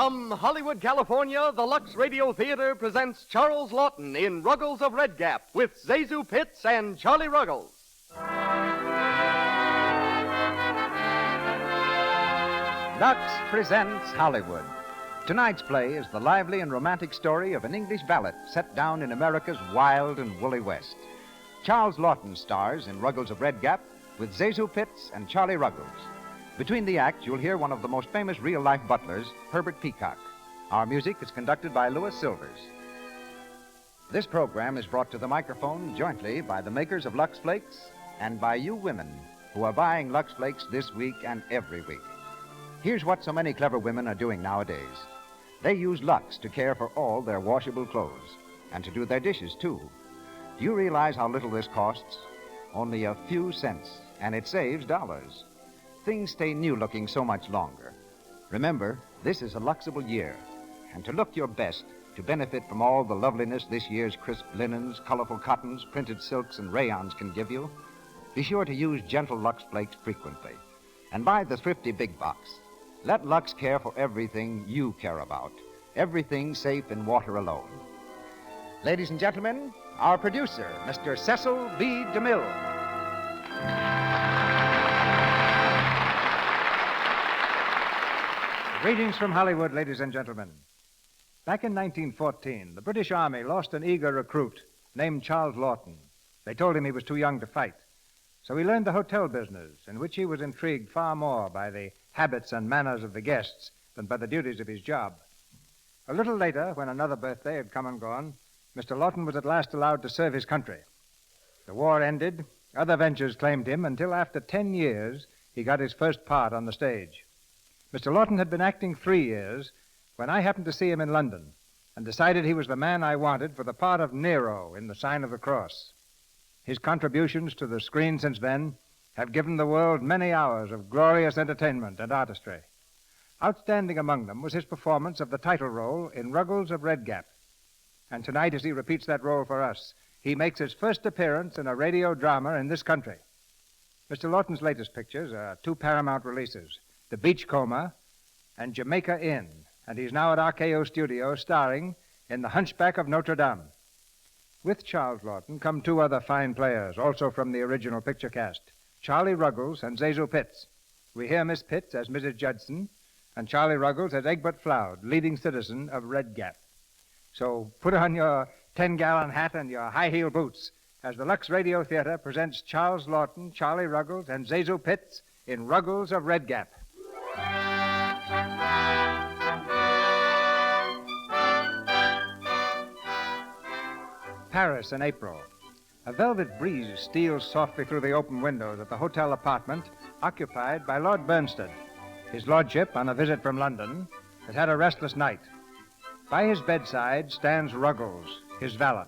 From Hollywood, California, the Lux Radio Theater presents Charles Lawton in Ruggles of Red Gap with Zazu Pitts and Charlie Ruggles. Lux presents Hollywood. Tonight's play is the lively and romantic story of an English valet set down in America's wild and woolly West. Charles Lawton stars in Ruggles of Red Gap with Zazu Pitts and Charlie Ruggles. Between the acts, you'll hear one of the most famous real-life butlers, Herbert Peacock. Our music is conducted by Louis Silvers. This program is brought to the microphone jointly by the makers of Lux Flakes and by you women who are buying Lux Flakes this week and every week. Here's what so many clever women are doing nowadays. They use Lux to care for all their washable clothes and to do their dishes, too. Do you realize how little this costs? Only a few cents, and it saves dollars. Things stay new-looking so much longer. Remember, this is a Luxable year, and to look your best, to benefit from all the loveliness this year's crisp linens, colorful cottons, printed silks, and rayons can give you, be sure to use gentle Lux Flakes frequently, and buy the thrifty big box. Let Lux care for everything you care about, everything safe in water alone. Ladies and gentlemen, our producer, Mr. Cecil B. DeMille. Greetings from Hollywood, ladies and gentlemen. Back in 1914, the British Army lost an eager recruit named Charles Lawton. They told him he was too young to fight. So he learned the hotel business, in which he was intrigued far more by the habits and manners of the guests than by the duties of his job. A little later, when another birthday had come and gone, Mr. Lawton was at last allowed to serve his country. The war ended, other ventures claimed him, until after 10 years, he got his first part on the stage. Mr. Lawton had been acting 3 years when I happened to see him in London and decided he was the man I wanted for the part of Nero in The Sign of the Cross. His contributions to the screen since then have given the world many hours of glorious entertainment and artistry. Outstanding among them was his performance of the title role in Ruggles of Red Gap. And tonight, as he repeats that role for us, he makes his first appearance in a radio drama in this country. Mr. Lawton's latest pictures are 2 Paramount releases, The Beachcomber and Jamaica Inn, and he's now at RKO Studios starring in The Hunchback of Notre Dame. With Charles Lawton come 2 other fine players, also from the original picture cast, Charlie Ruggles and Zazu Pitts. We hear Miss Pitts as Mrs. Judson and Charlie Ruggles as Egbert Floud, leading citizen of Red Gap. So put on your 10-gallon hat and your high-heel boots as the Lux Radio Theater presents Charles Lawton, Charlie Ruggles, and Zazu Pitts in Ruggles of Red Gap. Paris in April. A velvet breeze steals softly through the open windows of the hotel apartment occupied by Lord Bernstead. His lordship, on a visit from London, has had a restless night. By his bedside stands Ruggles, his valet.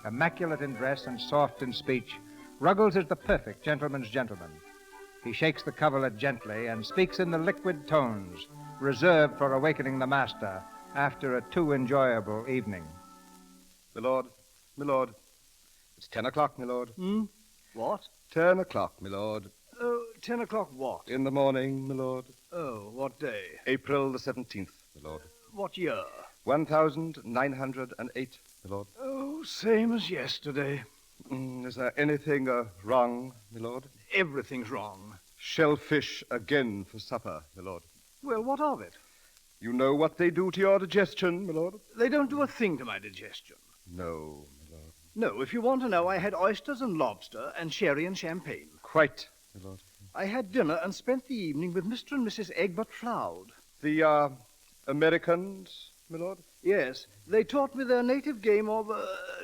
Immaculate in dress and soft in speech, Ruggles is the perfect gentleman's gentleman. He shakes the coverlet gently and speaks in the liquid tones reserved for awakening the master after a too enjoyable evening. Milord, it's 10 o'clock, milord. What? 10 o'clock, milord. Oh, 10 o'clock what? In the morning, milord. Oh, what day? April the 17th, milord. What year? 1908, milord. Oh, same as yesterday. Is there anything wrong, milord? Everything's wrong. Shellfish again for supper, milord. Well, what of it? You know what they do to your digestion, milord? They don't do a thing to my digestion. No, milord. No, if you want to know, I had oysters and lobster and sherry and champagne. Quite, milord. I had dinner and spent the evening with Mr. and Mrs. Egbert Floud. The, Americans, milord? Yes, they taught me their native game of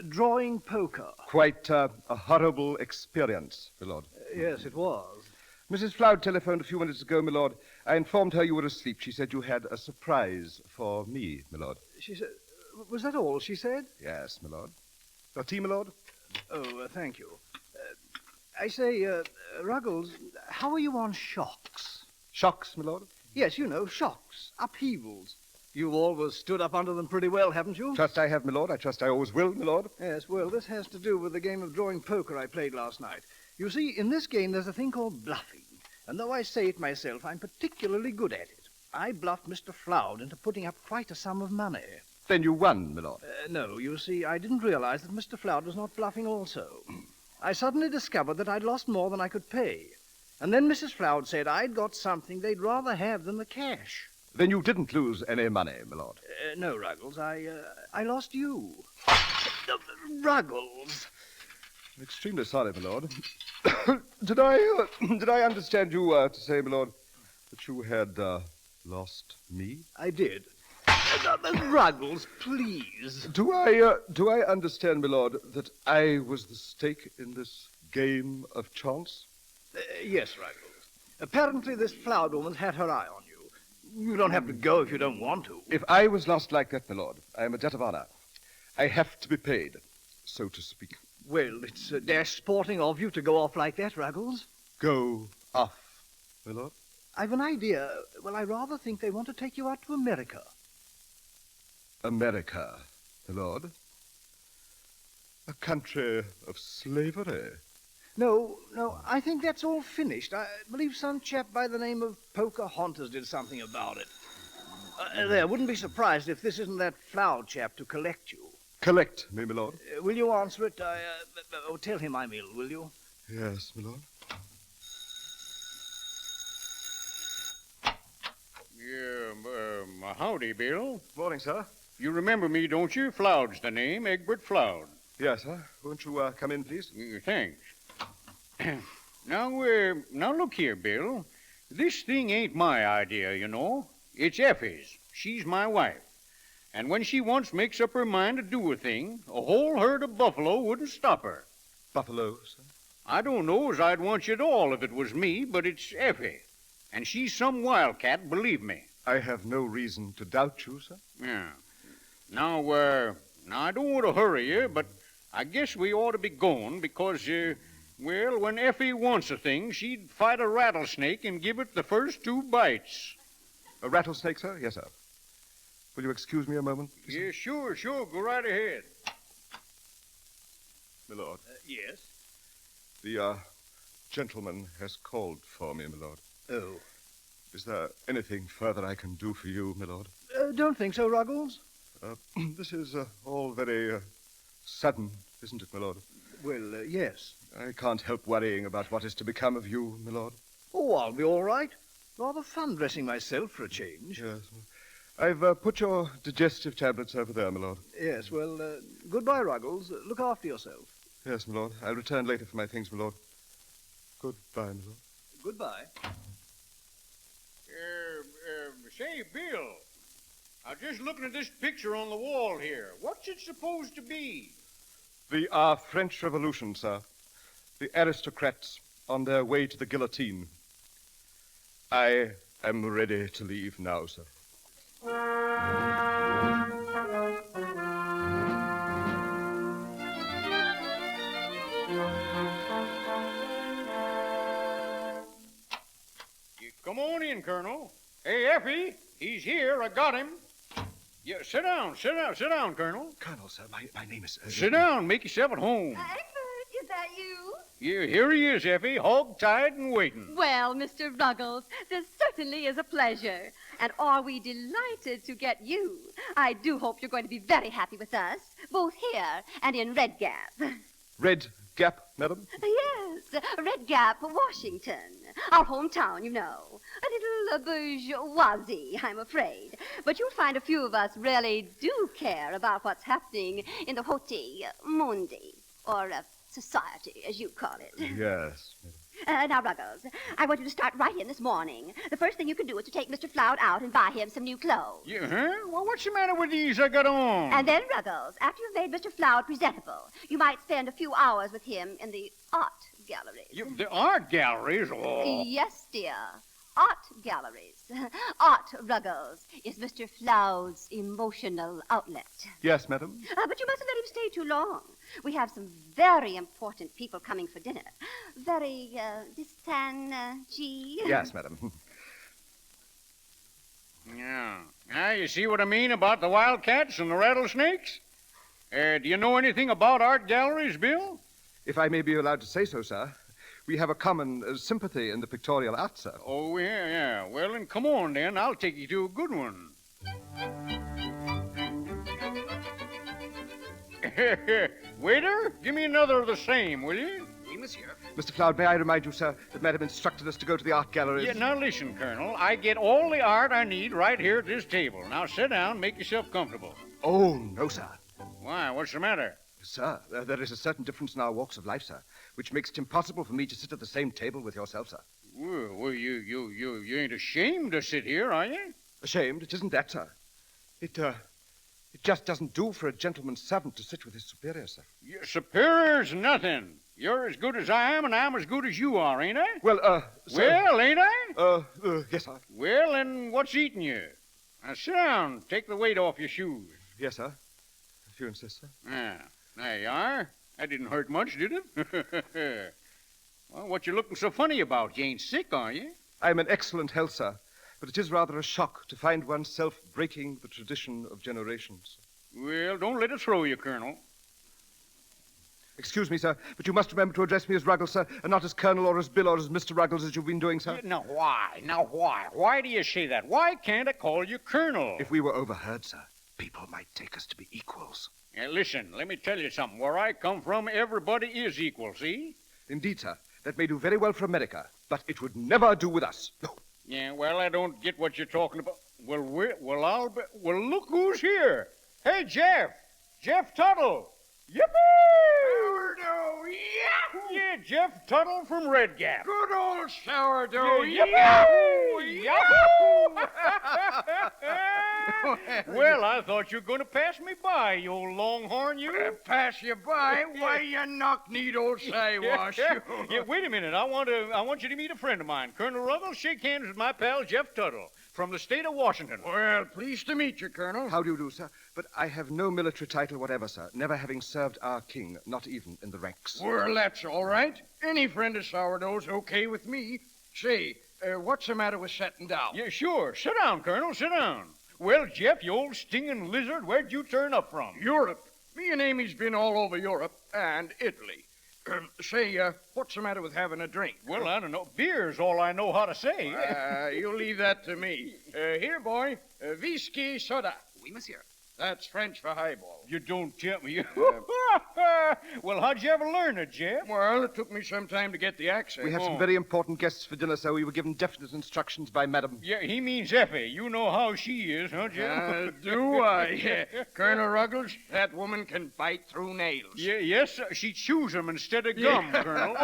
drawing poker. Quite a horrible experience, milord. Yes, it was. Mrs. Floud telephoned a few minutes ago, milord. I informed her you were asleep. She said you had a surprise for me, milord. She said... Was that all she said? Yes, milord. Your tea, milord? Oh, thank you. I say, Ruggles, how are you on shocks? Shocks, milord? Yes, you know, shocks, upheavals. You've always stood up under them pretty well, haven't you? Trust I have, milord. I trust I always will, milord. Yes, well, this has to do with the game of drawing poker I played last night. You see, in this game there's a thing called bluffing, and though I say it myself, I'm particularly good at it. I bluffed Mr. Floud into putting up quite a sum of money. Then you won, my lord. No, you see, I didn't realize that Mr. Floud was not bluffing also. I suddenly discovered that I'd lost more than I could pay. And then Mrs. Floud said I'd got something they'd rather have than the cash. Then you didn't lose any money, my lord. No, Ruggles, I lost you. Ruggles. I'm extremely sorry, my lord. Did I understand you to say, my lord, that you had lost me? I did. Ruggles, please. Do I understand, my lord, that I was the stake in this game of chance? Yes, Ruggles. Apparently this Floud woman's had her eye on you. You don't have to go if you don't want to. If I was lost like that, my lord, I am a debt of honor. I have to be paid, so to speak. Well, it's dash sporting of you to go off like that, Ruggles. Go off, my lord? I've an idea. Well, I rather think they want to take you out to America. America, my lord? A country of slavery? No, I think that's all finished. I believe some chap by the name of Pocahontas did something about it. There, wouldn't be surprised if this isn't that Floud chap to collect you. Collect me, my lord? Will you answer it? Tell him I'm ill, will you? Yes, my lord. Yeah, howdy, Bill. Morning, sir. You remember me, don't you? Floud's the name, Egbert Floud. Yes, sir. Won't you come in, please? Thanks. Now look here, Bill. This thing ain't my idea, you know. It's Effie's. She's my wife. And when she once makes up her mind to do a thing, a whole herd of buffalo wouldn't stop her. Buffalo, sir? I don't know as I'd want you at all if it was me, but it's Effie. And she's some wildcat, believe me. I have no reason to doubt you, sir. Yeah. Now, I don't want to hurry you, but I guess we ought to be going because, well, when Effie wants a thing, she'd fight a rattlesnake and give it the first 2 bites. A rattlesnake, sir? Yes, sir. Will you excuse me a moment? Yeah, sure. Go right ahead. My lord. Yes. The gentleman has called for me, my lord. Oh. Is there anything further I can do for you, my lord? Don't think so, Ruggles. This is all very sudden, isn't it, my lord? Well, yes. I can't help worrying about what is to become of you, my lord. Oh, I'll be all right. Rather fun dressing myself for a change. Yes. I've put your digestive tablets over there, my lord. Yes, well, goodbye, Ruggles. Look after yourself. Yes, my lord. I'll return later for my things, my lord. Goodbye, my lord. Goodbye. Say, Bill, I'm just looking at this picture on the wall here. What's it supposed to be? The French Revolution, sir. The aristocrats on their way to the guillotine. I am ready to leave now, sir. You come on in, Colonel. Hey, Effie, he's here. I got him. Yeah, sit down, Colonel. Colonel, sir, my name is... Sit down, make yourself at home. Egbert, is that you? Yeah, here he is, Effie, hog-tied and waiting. Well, Mr. Ruggles, this certainly is a pleasure. And are we delighted to get you? I do hope you're going to be very happy with us, both here and in Red Gap. Red Gap, madam? Yes, Red Gap, Washington. Our hometown, you know. A little bourgeoisie, I'm afraid. But you'll find a few of us really do care about what's happening in the Hoti Mundi, or society, as you call it. Yes, madam. Now, Ruggles, I want you to start right in this morning. The first thing you can do is to take Mr. Floud out and buy him some new clothes. Yeah, huh? Well, what's the matter with these I got on? And then, Ruggles, after you've made Mr. Floud presentable, you might spend a few hours with him in the art galleries. The art galleries? Oh. Yes, dear. Art galleries. Art, Ruggles, is Mr. Floud's emotional outlet. Yes, madam. But you mustn't let him stay too long. We have some very important people coming for dinner. Very distinguished. Yes, madam. Yeah. Now, you see what I mean about the wildcats and the rattlesnakes? Do you know anything about art galleries, Bill? If I may be allowed to say so, sir, We have a common sympathy in the pictorial arts, sir. Oh, yeah. Well, then come on, then. I'll take you to a good one. Waiter, give me another of the same, will you? Oui, monsieur. Mr. Floud, may I remind you, sir, that Madam instructed us to go to the art galleries? Yeah, now listen, Colonel. I get all the art I need right here at this table. Now sit down, make yourself comfortable. Oh, no, sir. Why, what's the matter? Sir, there is a certain difference in our walks of life, sir, which makes it impossible for me to sit at the same table with yourself, sir. Well, you ain't ashamed to sit here, are you? Ashamed? It isn't that, sir. It just doesn't do for a gentleman's servant to sit with his superior, sir. Your superior's nothing. You're as good as I am, and I'm as good as you are, ain't I? Well, sir... Well, ain't I? Yes, sir. Well, then what's eating you? Now sit down. Take the weight off your shoes. Yes, sir. If you insist, sir. Ah, there you are. That didn't hurt much, did it? Well, what you looking so funny about? You ain't sick, are you? I am in excellent health, sir, but it is rather a shock to find oneself breaking the tradition of generations. Well, don't let it throw you, Colonel. Excuse me, sir, but you must remember to address me as Ruggles, sir, and not as Colonel or as Bill or as Mr. Ruggles as you've been doing, sir. Now, why? Why do you say that? Why can't I call you Colonel? If we were overheard, sir, people might take us to be equals. Listen, let me tell you something. Where I come from, everybody is equal, see? Indeed, sir. That may do very well for America, but it would never do with us. No. Yeah, well, I don't get what you're talking about. Well, look who's here. Hey, Jeff. Jeff Tuttle. Yippee! Sourdough, yahoo! Yeah, Jeff Tuttle from Red Gap. Good old sourdough, Yahoo! yahoo! Well, I thought you were going to pass me by, you old longhorn, you. Pass you by? Why, you knock-kneed old Siwash. Yeah, wait a minute. I want you to meet a friend of mine, Colonel Ruggles. Shake hands with my pal, Jeff Tuttle, from the state of Washington. Well, pleased to meet you, Colonel. How do you do, sir? But I have no military title whatever, sir, never having served our king, not even in the ranks. Well, that's all right. Any friend of sourdough's okay with me. Say, what's the matter with setting down? Yeah, sure. Sit down, Colonel. Sit down. Well, Jeff, you old stinging lizard, where'd you turn up from? Europe. Me and Amy's been all over Europe and Italy. Say, what's the matter with having a drink? Well, I don't know. Beer's all I know how to say. You leave that to me. Here, boy, whiskey soda. Oui, monsieur. That's French for highball. You don't tell me. Well, how'd you ever learn it, Jeff? Well, it took me some time to get the accent. We have some very important guests for dinner, sir. We were given definite instructions by Madam. Yeah, he means Effie. You know how she is, huh, Jeff? Do I? Colonel Ruggles, that woman can bite through nails. Yeah, yes, sir. She chews them instead of gum, Colonel.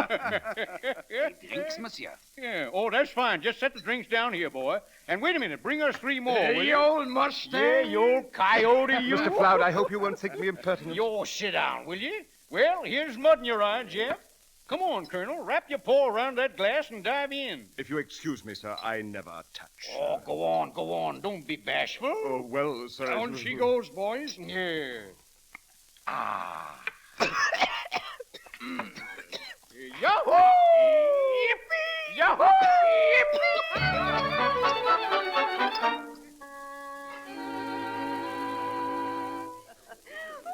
Drinks, monsieur. Yeah. Oh, that's fine. Just set the drinks down here, boy. And wait a minute. Bring us 3 more, will You you? old Mustang. Yeah, you old coyote, you. Mr. Floud, I hope you won't think me impertinent. You sit down, will you? Well, here's mud in your eye, Jeff. Come on, Colonel. Wrap your paw around that glass and dive in. If you excuse me, sir, I never touch. Oh, go on. Don't be bashful. Oh, well, sir... Down she goes, boys. Yeah. Yahoo! Yippee! Yahoo!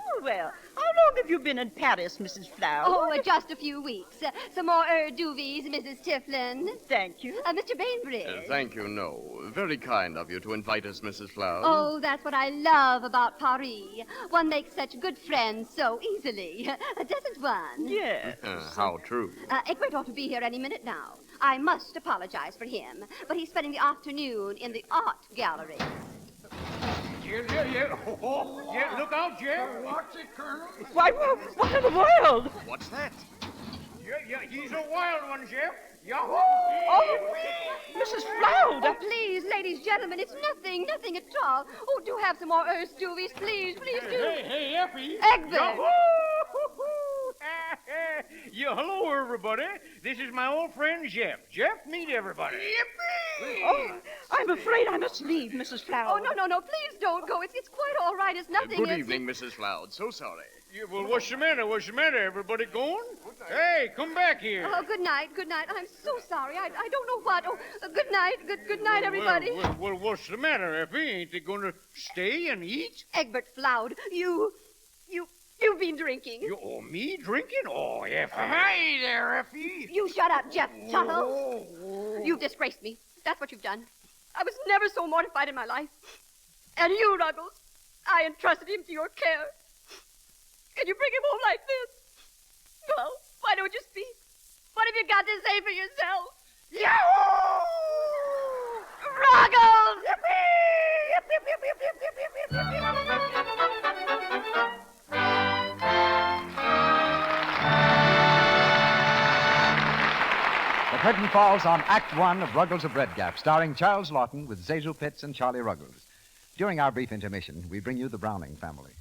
Oh, well, how long have you been in Paris, Mrs. Flower? Oh, just a few weeks. Some more doovies, Mrs. Tiflin. Thank you. Mr. Bainbridge. Thank you, no. Very kind of you to invite us, Mrs. Flower. Oh, that's what I love about Paris. One makes such good friends so easily. Doesn't one? Yes. How true. Egbert ought to be here any minute now. I must apologize for him, but he's spending the afternoon in the art gallery. Yeah. Oh, yeah, look out, Jeff. What's it, Colonel? Why, what in the world? What's that? Yeah, he's a wild one, Jeff. Yahoo! Oh, Mrs. Flower. Oh, please, ladies, gentlemen, it's nothing at all. Oh, do have some more doovies, please do. Hey, Effie. Egbert. Yahoo! Yeah, hello, everybody. This is my old friend, Jeff. Jeff, meet everybody. Oh, I'm afraid I must leave, Mrs. Flower. Oh, no, please don't go. It's quite all right. It's nothing. Good evening, Mrs. Floud. So sorry. Yeah, well, what's the matter? Everybody going? Hey, come back here. Oh, good night. I'm so sorry. I don't know what. Oh, good night. Good night, everybody. Well, what's the matter, Effie? Ain't they going to stay and eat? Egbert Floud, you You've been drinking. You, me drinking? Oh, Effie. Hey there, Effie. You shut up, Jeff Tuttle. You've disgraced me. That's what you've done. I was never so mortified in my life. And you, Ruggles, I entrusted him to your care. Can you bring him home like this? Well, why don't you speak? What have you got to say for yourself? Yahoo! Ruggles! Yippee! Yip, yip, yip, yip, yip, yip, yip, yip, yip. The curtain falls on Act One of Ruggles of Red Gap, starring Charles Lawton with Zazu Pitts and Charlie Ruggles. During our brief intermission, we bring you the Browning family.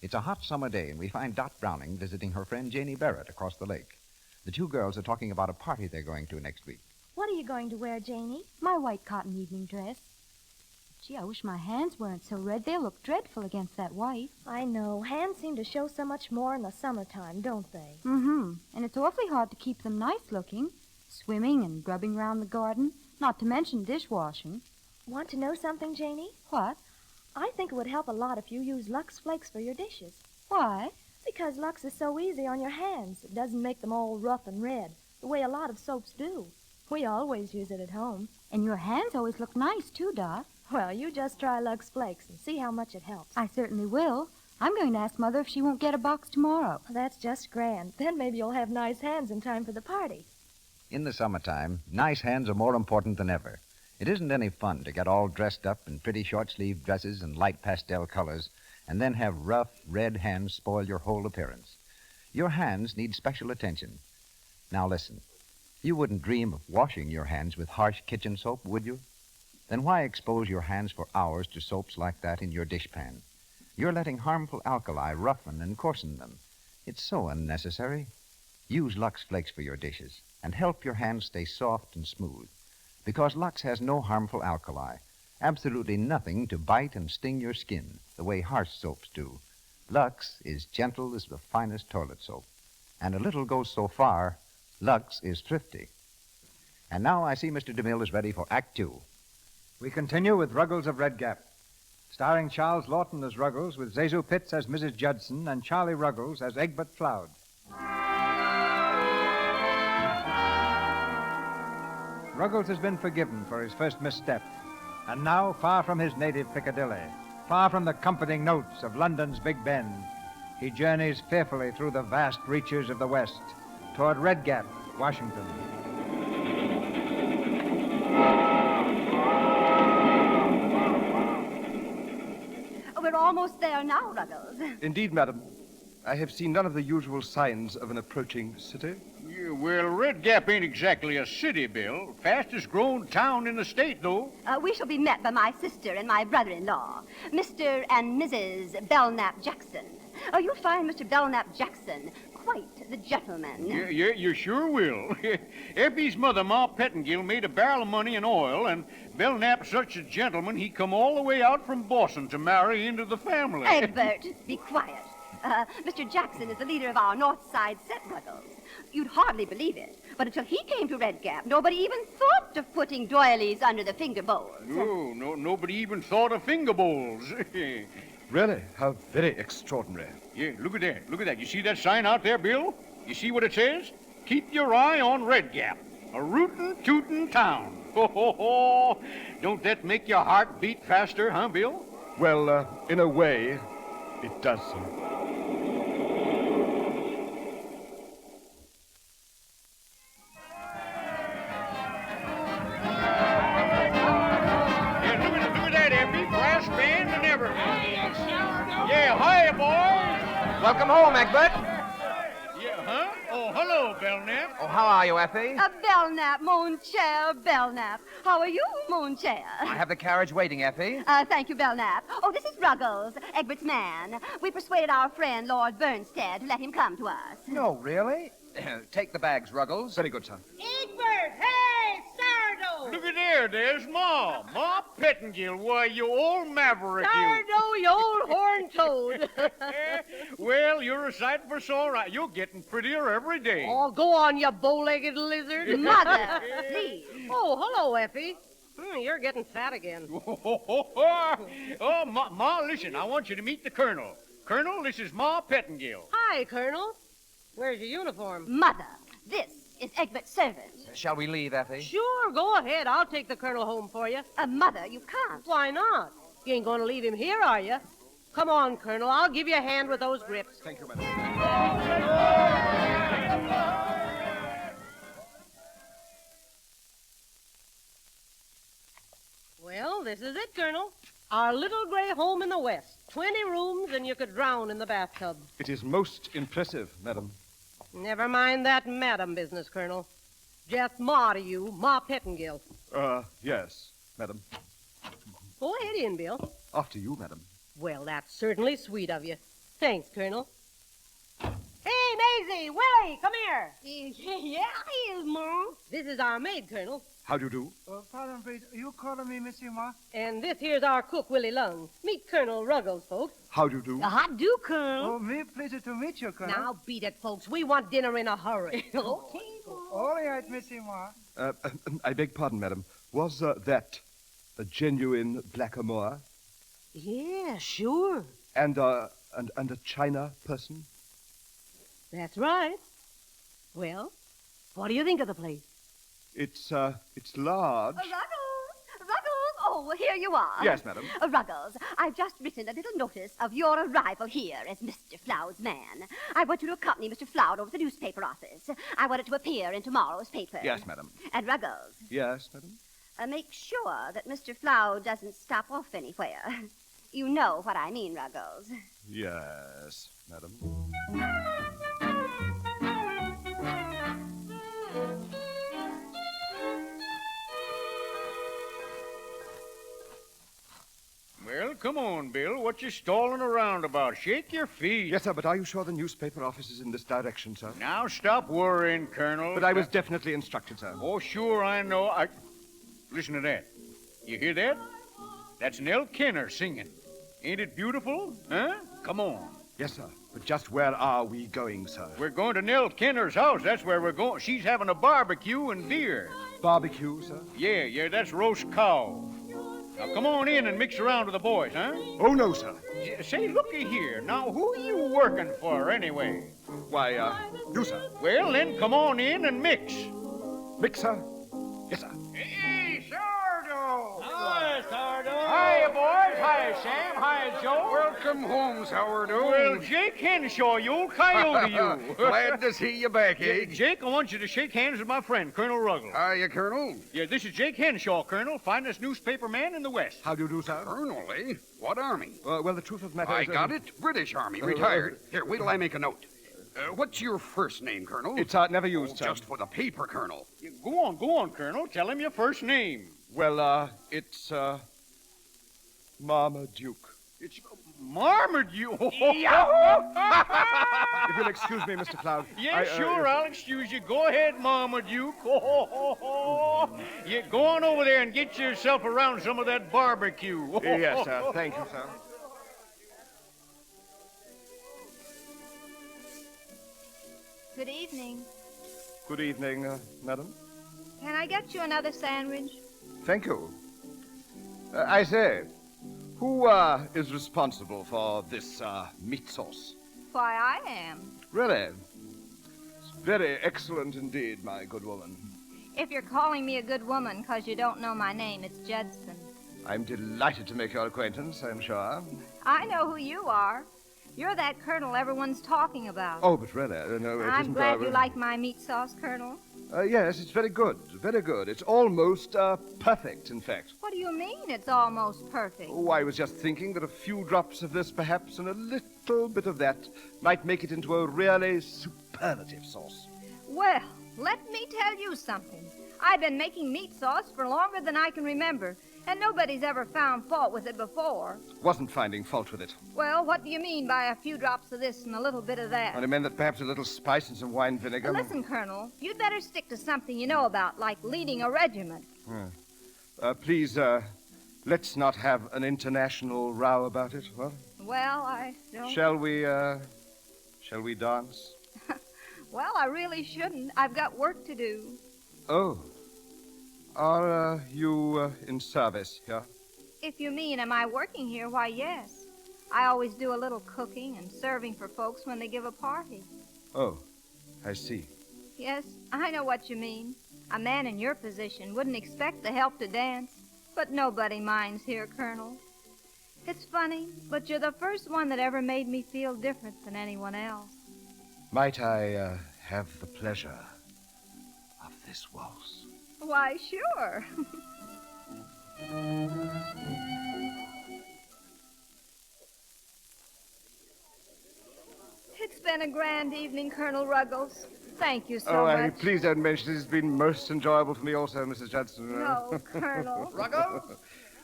It's a hot summer day, and we find Dot Browning visiting her friend Janie Barrett across the lake. The two girls are talking about a party they're going to next week. What are you going to wear, Janie? My white cotton evening dress. Gee, I wish my hands weren't so red. They'll look dreadful against that white. I know. Hands seem to show so much more in the summertime, don't they? Mm-hmm. And it's awfully hard to keep them nice looking. Swimming and grubbing around the garden, not to mention dishwashing. Want to know something, Janie? What? I think it would help a lot if you use Lux Flakes for your dishes. Why? Because Lux is so easy on your hands. It doesn't make them all rough and red, the way a lot of soaps do. We always use it at home. And your hands always look nice, too, Dot. Well, you just try Lux Flakes and see how much it helps. I certainly will. I'm going to ask Mother if she won't get a box tomorrow. That's just grand. Then maybe you'll have nice hands in time for the party. In the summertime, nice hands are more important than ever. It isn't any fun to get all dressed up in pretty short-sleeved dresses and light pastel colors and then have rough, red hands spoil your whole appearance. Your hands need special attention. Now listen, you wouldn't dream of washing your hands with harsh kitchen soap, would you? Then why expose your hands for hours to soaps like that in your dishpan? You're letting harmful alkali roughen and coarsen them. It's so unnecessary. Use Lux Flakes for your dishes and help your hands stay soft and smooth. Because Lux has no harmful alkali, absolutely nothing to bite and sting your skin the way harsh soaps do. Lux is gentle as the finest toilet soap. And a little goes so far, Lux is thrifty. And now I see Mr. DeMille is ready for Act Two. We continue with Ruggles of Red Gap, starring Charles Lawton as Ruggles, with Zazu Pitts as Mrs. Judson and Charlie Ruggles as Egbert Floud. Ruggles has been forgiven for his first misstep, and now, far from his native Piccadilly, far from the comforting notes of London's Big Ben, he journeys fearfully through the vast reaches of the West toward Red Gap, Washington. We're almost there now, Ruggles. Indeed, madam. I have seen none of the usual signs of an approaching city. Yeah, well, Red Gap ain't exactly a city, Bill. Fastest growing town in the state, though. We shall be met by my sister and my brother-in-law, Mr. and Mrs. Belknap Jackson. You'll find Mr. Belknap Jackson quite the gentleman. Yeah, you sure will. Effie's mother, Ma Pettingill, made a barrel of money in oil, and Belknap's such a gentleman, he come all the way out from Boston to marry into the family. Egbert, be quiet. Mr. Jackson is the leader of our North Side set, Ruggles. You'd hardly believe it, but until he came to Red Gap, nobody even thought of putting doilies under the finger bowls. No, nobody even thought of finger bowls. Really? How very extraordinary. Yeah, look at that. Look at that. You see that sign out there, Bill? You see what it says? Keep your eye on Red Gap, a rootin' tootin' town. Ho, ho, ho. Don't that make your heart beat faster, huh, Bill? Well, in a way, it does so. Welcome home, Egbert. Yeah, huh? Oh, hello, Belknap. Oh, how are you, Effie? Belknap, mon cher Belknap. How are you, mon cher? I have the carriage waiting, Effie. Thank you, Belknap. Oh, this is Ruggles, Egbert's man. We persuaded our friend, Lord Bernstead, to let him come to us. No, really? Take the bags, Ruggles. Very good, son. Egbert, hey, sourdough! Look at there's Ma. Ma Pettingill. Why, you old maverick, you. Sourdough, you old horn toad. Well, you're a sight for sore eyes. You're getting prettier every day. Oh, go on, you bow-legged lizard. Mother, please. Oh, hello, Effie. You're getting fat again. Oh, Ma, listen, I want you to meet the Colonel. Colonel, this is Ma Pettingill. Hi, Colonel. Where's your uniform? Mother, this is Egbert's servant. Shall we leave, Effie? Sure, go ahead. I'll take the Colonel home for you. Mother, you can't. Why not? You ain't going to leave him here, are you? Come on, Colonel. I'll give you a hand with those grips. Thank you, madam. Well, this is it, Colonel. Our little gray home in the West. 20 rooms, and you could drown in the bathtub. It is most impressive, madam. Never mind that madam business, Colonel. Just Ma to you, Ma Pettingill. Yes, madam. Go ahead in, Bill. After you, madam. Well, that's certainly sweet of you. Thanks, Colonel. Hey, Maisie, Willie, come here. Yeah, he is, Ma. This is our maid, Colonel. How do you do? Pardon, please. Are you calling me Missy Ma? And this here's our cook, Willie Lung. Meet Colonel Ruggles, folks. How do you do? How do, Colonel? Oh, me pleasure to meet you, Colonel. Now beat it, folks. We want dinner in a hurry. Okay. All right, Missy Ma. I beg pardon, madam. Was that a genuine blackamoor? Yeah, sure. And a China person? That's right. Well, what do you think of the place? It's large. Ruggles! Oh, here you are. Yes, madam. Ruggles, I've just written a little notice of your arrival here as Mr. Floud's man. I want you to accompany Mr. Floud over to the newspaper office. I want it to appear in tomorrow's paper. Yes, madam. And Ruggles, Yes, madam. make sure that Mr. Floud doesn't stop off anywhere. You know what I mean, Ruggles. Yes, madam. Well, come on, Bill. What you stalling around about? Shake your feet. Yes, sir, but are you sure the newspaper office is in this direction, sir? Now stop worrying, Colonel. But I was definitely instructed, sir. Oh, sure, I know. Listen to that. You hear that? That's Nell Kenner singing. Ain't it beautiful? Huh? Come on. Yes, sir. But just where are we going, sir? We're going to Nell Kenner's house. That's where we're going. She's having a barbecue and beer. Barbecue, sir? Yeah, that's roast cow. Now, come on in and mix around with the boys, huh? Oh, no, sir. Say, looky here. Now, who are you working for, anyway? Why, you, sir. Well, then, come on in and mix. Mix, sir? Yes, sir. Hey, Sourdough! Hi, Sourdough. Hiya, boys. Hiya, Sam. Hiya, Joe. Welcome home, Sourdough. Well, Jake Henshaw, you old coyote, you. Glad to see you back, eh? Jake, I want you to shake hands with my friend, Colonel Ruggles. Hiya, Colonel. Yeah, this is Jake Henshaw, Colonel, finest newspaper man in the West. How do you do, sir? Colonel, eh? What army? Well, the truth of the matter I is... got it. British Army, retired. Here, wait till I make a note. What's your first name, Colonel? It's never used, sir. Just for the paper, Colonel. Yeah, go on, Colonel. Tell him your first name. Well, it's, Marmaduke. It's Marmaduke. If you'll excuse me, Mr. Cloud. Yeah, sure, I'll excuse you. Go ahead, Marmaduke. Yeah, go on over there and get yourself around some of that barbecue. Yes, sir. Thank you, sir. Good evening. Good evening, madam. Can I get you another sandwich? Thank you. I say, who is responsible for this meat sauce? Why, I am. Really? It's very excellent indeed, my good woman. If you're calling me a good woman because you don't know my name, it's Judson. I'm delighted to make your acquaintance, I'm sure. I know who you are. You're that colonel everyone's talking about. Oh, but really, no, it I'm isn't, glad you like my meat sauce, Colonel. Yes, it's very good, very good. It's almost perfect, in fact. What do you mean it's almost perfect? Oh, I was just thinking that a few drops of this, perhaps, and a little bit of that, might make it into a really superlative sauce. Well, let me tell you something. I've been making meat sauce for longer than I can remember, and nobody's ever found fault with it before. Wasn't finding fault with it. Well, what do you mean by a few drops of this and a little bit of that? I meant that perhaps a little spice and some wine vinegar. Listen, Colonel, you'd better stick to something you know about, like leading a regiment. Please, let's not have an international row about it, what? Well, I don't... Shall we dance? Well, I really shouldn't. I've got work to do. Oh. Are you in service here? If you mean, am I working here? Why, yes. I always do a little cooking and serving for folks when they give a party. Oh, I see. Yes, I know what you mean. A man in your position wouldn't expect the help to dance, but nobody minds here, Colonel. It's funny, but you're the first one that ever made me feel different than anyone else. Might I have the pleasure of this waltz? Why, sure. It's been a grand evening, Colonel Ruggles. Thank you so much. Please don't mention it. It's been most enjoyable for me also, Mrs. Judson. No, Colonel. Ruggles?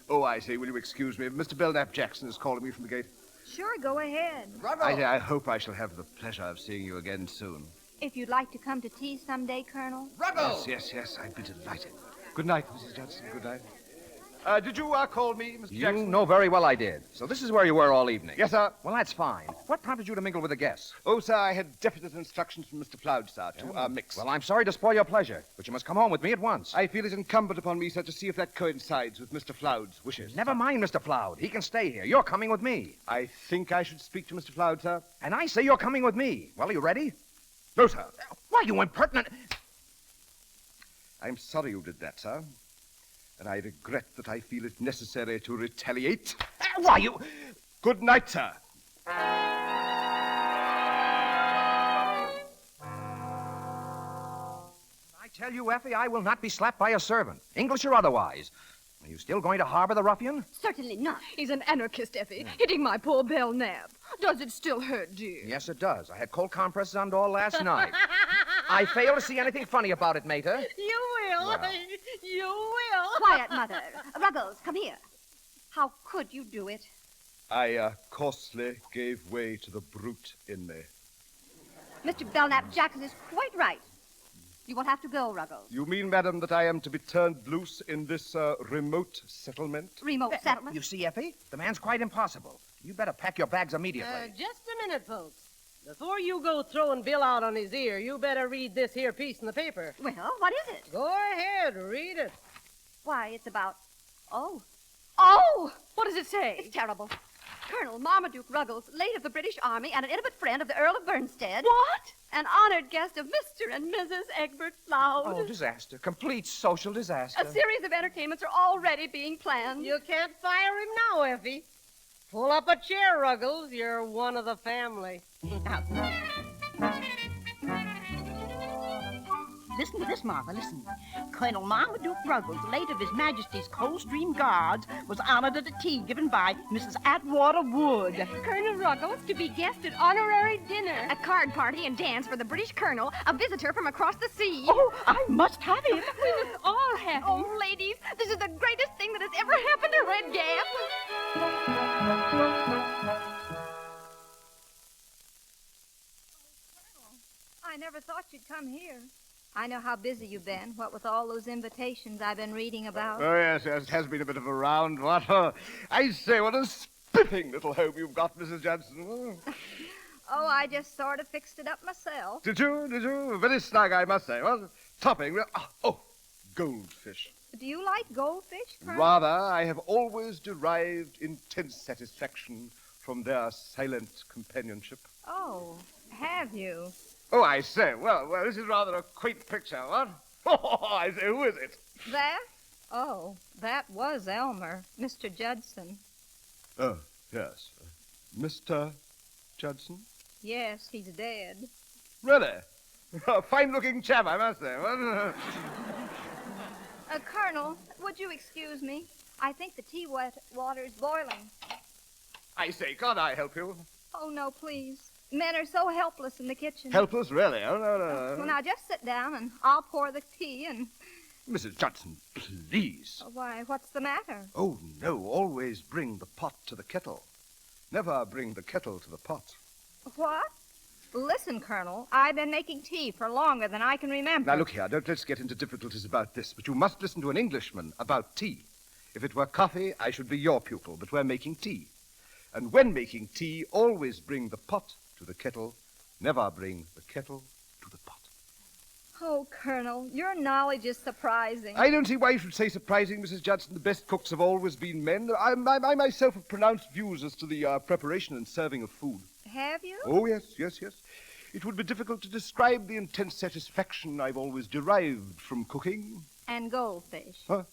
Oh, I see. Will you excuse me? Mr. Belknap Jackson is calling me from the gate. Sure, go ahead. I hope I shall have the pleasure of seeing you again soon. If you'd like to come to tea someday, Colonel. Yes, I'd be delighted. Good night, Mrs. Judson. Good night. Did you call me, Mr. You Jackson? know very well I did. So this is where you were all evening. Yes, sir. Well, that's fine. What prompted you to mingle with the guests? Oh, sir, I had definite instructions from Mr. Floud, sir, to mix. Well, I'm sorry to spoil your pleasure, but you must come home with me at once. I feel it incumbent upon me, sir, to see if that coincides with Mr. Floud's wishes. Never mind, Mr. Floud. He can stay here. You're coming with me. I think I should speak to Mr. Floud, sir. And I say you're coming with me. Well, are you ready? No, sir. Why, you impertinent... I'm sorry you did that, sir. And I regret that I feel it necessary to retaliate. Why, you... Good night, sir. I tell you, Effie, I will not be slapped by a servant, English or otherwise. Are you still going to harbor the ruffian? Certainly not. He's an anarchist, Effie, hitting my poor Belknap. Does it still hurt, dear? Yes, it does. I had cold compresses on all last night. I fail to see anything funny about it, Mater. You will. Well. You will. Quiet, Mother. Ruggles, come here. How could you do it? I coarsely gave way to the brute in me. Mr. Belknap Jackson is quite right. You will have to go, Ruggles. You mean, madam, that I am to be turned loose in this remote settlement? Remote settlement? You see, Effie, the man's quite impossible. You better pack your bags immediately. Just a minute, folks. Before you go throwing Bill out on his ear, you better read this here piece in the paper. Well, what is it? Go ahead, read it. Why, it's about... Oh, What does it say? it's terrible. Colonel Marmaduke Ruggles, late of the British Army and an intimate friend of the Earl of Bernstead. What? An honored guest of Mr. and Mrs. Egbert Floud. Oh, disaster. Complete social disaster. A series of entertainments are already being planned. You can't fire him now, Effie. Pull up a chair, Ruggles. You're one of the family. Listen to this, Martha, listen. Colonel Marmaduke Ruggles, late of His Majesty's Coldstream Guards, was honored at a tea given by Mrs. Atwater Wood. Colonel Ruggles to be guest at honorary dinner. A card party and dance for the British Colonel, a visitor from across the sea. Oh, I must have him. We must all have him. Oh, ladies, this is the greatest thing that has ever happened to Red Gap. I never thought you'd come here. I know how busy you've been, what with all those invitations I've been reading about. Oh, yes, it has been a bit of a round, what? I say, what a spiffing little home you've got, Mrs. Judson. Oh, I just sort of fixed it up myself. Did you? Very snug, I must say. What? Topping. Oh, goldfish. Do you like goldfish, Colonel? Rather, I have always derived intense satisfaction from their silent companionship. Oh, have you? Oh, I say, well, this is rather a quaint picture, what? Oh, I say, who is it? That? Oh, that was Elmer, Mr. Judson. Oh, yes. Mr. Judson? Yes, he's dead. Really? A fine-looking chap, I must say. What? Colonel, would you excuse me? I think the tea water's boiling. I say, can't I help you? Oh, no, please. Men are so helpless in the kitchen. Helpless, really? Oh, no. Well, now, just sit down, and I'll pour the tea, and... Mrs. Judson, please. Why, what's the matter? Oh, no, always bring the pot to the kettle. Never bring the kettle to the pot. What? Listen, Colonel, I've been making tea for longer than I can remember. Now, look here, don't let's get into difficulties about this, but you must listen to an Englishman about tea. If it were coffee, I should be your pupil, but we're making tea. And when making tea, always bring the pot to the kettle. Never bring the kettle to the pot. Oh, Colonel, your knowledge is surprising. I don't see why you should say surprising, Mrs. Judson. The best cooks have always been men. I myself have pronounced views as to the preparation and serving of food. Have you? Oh, yes. It would be difficult to describe the intense satisfaction I've always derived from cooking. And goldfish. Huh?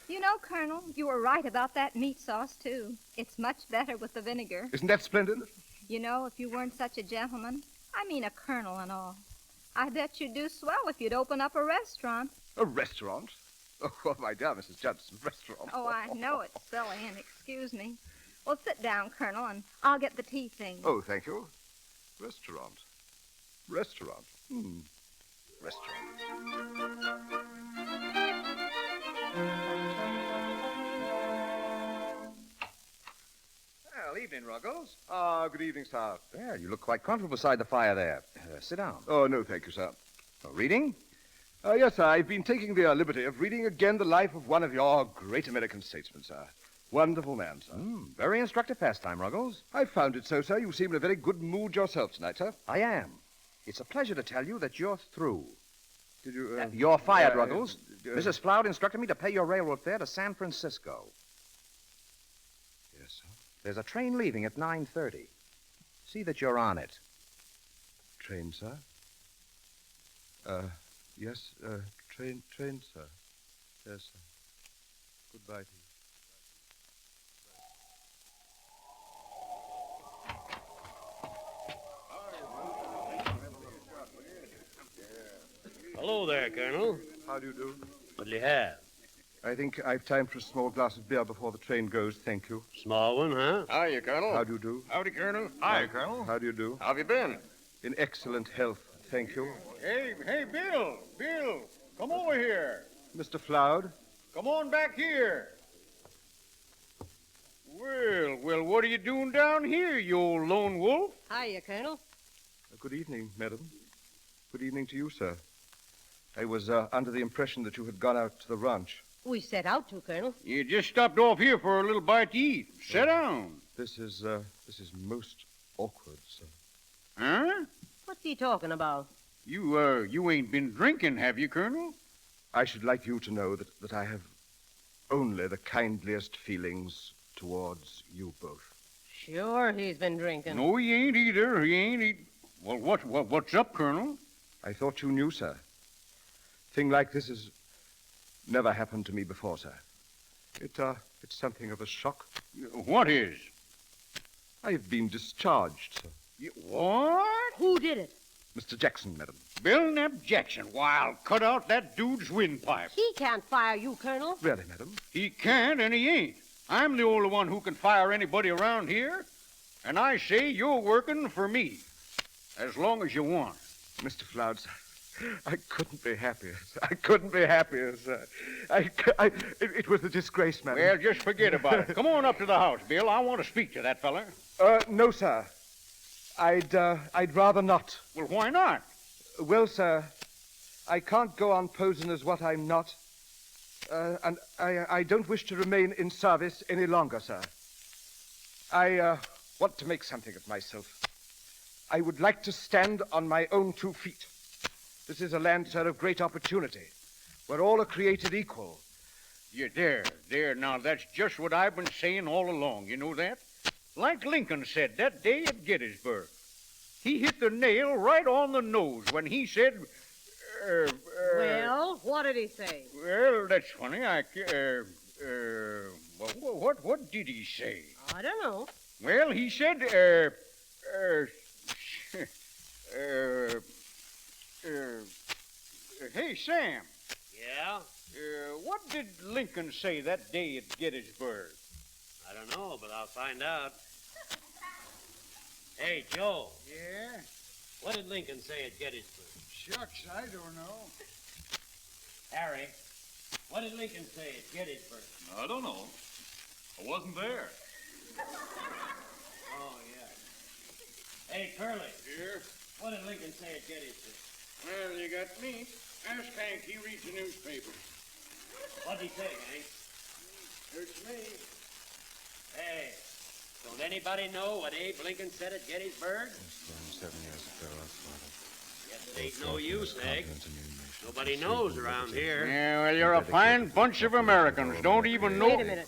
You know, Colonel, you were right about that meat sauce, too. It's much better with the vinegar. Isn't that splendid? You know, if you weren't such a gentleman, I mean a colonel and all, I bet you'd do swell if you'd open up a restaurant. A restaurant? Oh, my dear Mrs. Judson, restaurant. Oh, I know it's silly, and excuse me. Well, sit down, Colonel, and I'll get the tea things. Oh, thank you. Restaurant. Restaurant. Restaurant. Well, evening, Ruggles. Good evening, sir. There, you look quite comfortable beside the fire there. Sit down. Oh, no, thank you, sir. Reading? Yes, sir. I've been taking the liberty of reading again the life of one of your great American statesmen, sir. Wonderful man, sir. Very instructive pastime, Ruggles. I found it so, sir. You seem in a very good mood yourself tonight, sir. I am. It's a pleasure to tell you that you're through. Did you... You're fired, Ruggles. Mrs. Floud instructed me to pay your railroad fare to San Francisco. Yes, sir. There's a train leaving at 9:30. See that you're on it. Train, sir? Yes, train, sir. Yes, sir. Goodbye to you. Hello there, Colonel. How do you do? What'll you have? I think I've time for a small glass of beer before the train goes, thank you. Small one, huh? Hiya, Colonel. How do you do? Howdy, Colonel. Hi, Colonel. How do you do? How have you been? In excellent health, thank you. Hey, Bill. Bill, come over here. Mr. Floud? Come on back here. Well, what are you doing down here, you old lone wolf? Hiya, Colonel. Good evening, madam. Good evening to you, sir. I was under the impression that you had gone out to the ranch. We set out to, Colonel. You just stopped off here for a little bite to eat. Sit down. This is most awkward, sir. Huh? What's he talking about? You ain't been drinking, have you, Colonel? I should like you to know that I have only the kindliest feelings towards you both. Sure, he's been drinking. No, he ain't either. He ain't. Well, what's up, Colonel? I thought you knew, sir. Thing like this has never happened to me before, sir. It's something of a shock. What is? I've been discharged, sir. What? Who did it? Mr. Jackson, madam. Bill Knapp Jackson. Why, I'll cut out that dude's windpipe. He can't fire you, Colonel. Really, madam? He can't, and he ain't. I'm the only one who can fire anybody around here. And I say you're working for me. As long as you want. Mr. Floud, sir, I couldn't be happier. I couldn't be happier, sir. It was a disgrace, madam. Well, just forget about it. Come on up to the house, Bill. I want to speak to that fella. No, sir. I'd rather not. Well, why not? Well, sir, I can't go on posing as what I'm not. And I don't wish to remain in service any longer, sir. I want to make something of myself. I would like to stand on my own 2 feet. This is a land, sir, of great opportunity, where all are created equal. Yeah, there. Now, that's just what I've been saying all along. You know that? Like Lincoln said that day at Gettysburg. He hit the nail right on the nose when he said... Well, what did he say? Well, that's funny. What did he say? I don't know. Well, he said, hey, Sam. Yeah? What did Lincoln say that day at Gettysburg? I don't know, but I'll find out. Hey, Joe. Yeah? What did Lincoln say at Gettysburg? Shucks, I don't know. Harry, what did Lincoln say at Gettysburg? I don't know. I wasn't there. Oh, yeah. Hey, Curly. Here? What did Lincoln say at Gettysburg? Well, you got me. Ask Hank. He reads the newspaper. What'd he say, Hank? It's me. Hey, don't anybody know what Abe Lincoln said at Gettysburg? 7 years ago, that's what Yes, Ain't no use, Egg. Nobody knows around here. Yeah, well, you're a fine bunch of Americans. Don't even know. Wait a minute.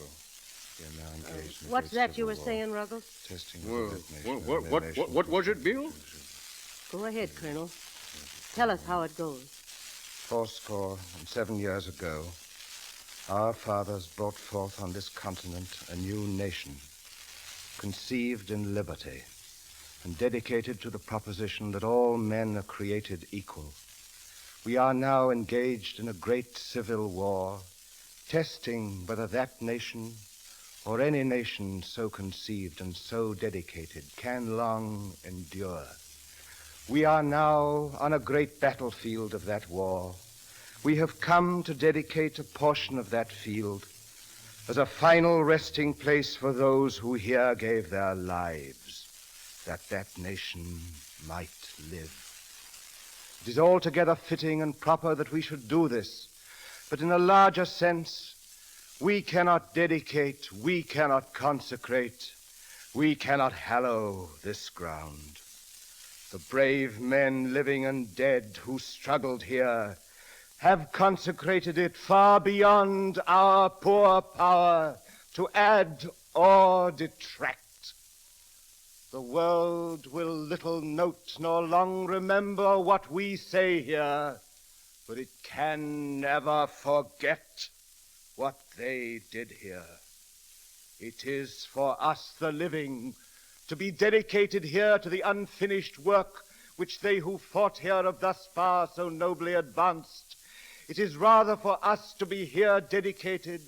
What's that you were saying, Ruggles? What was it, Bill? Go ahead, Colonel. Tell us how it goes. 77 years ago, our fathers brought forth on this continent a new nation, conceived in liberty and dedicated to the proposition that all men are created equal. We are now engaged in a great civil war, testing whether that nation or any nation so conceived and so dedicated can long endure. We are now on a great battlefield of that war. We have come to dedicate a portion of that field as a final resting place for those who here gave their lives, that that nation might live. It is altogether fitting and proper that we should do this, but in a larger sense, we cannot dedicate, we cannot consecrate, we cannot hallow this ground. The brave men, living and dead, who struggled here, have consecrated it far beyond our poor power to add or detract. The world will little note nor long remember what we say here, but it can never forget what they did here. It is for us, the living, to be dedicated here to the unfinished work which they who fought here have thus far so nobly advanced. It is rather for us to be here dedicated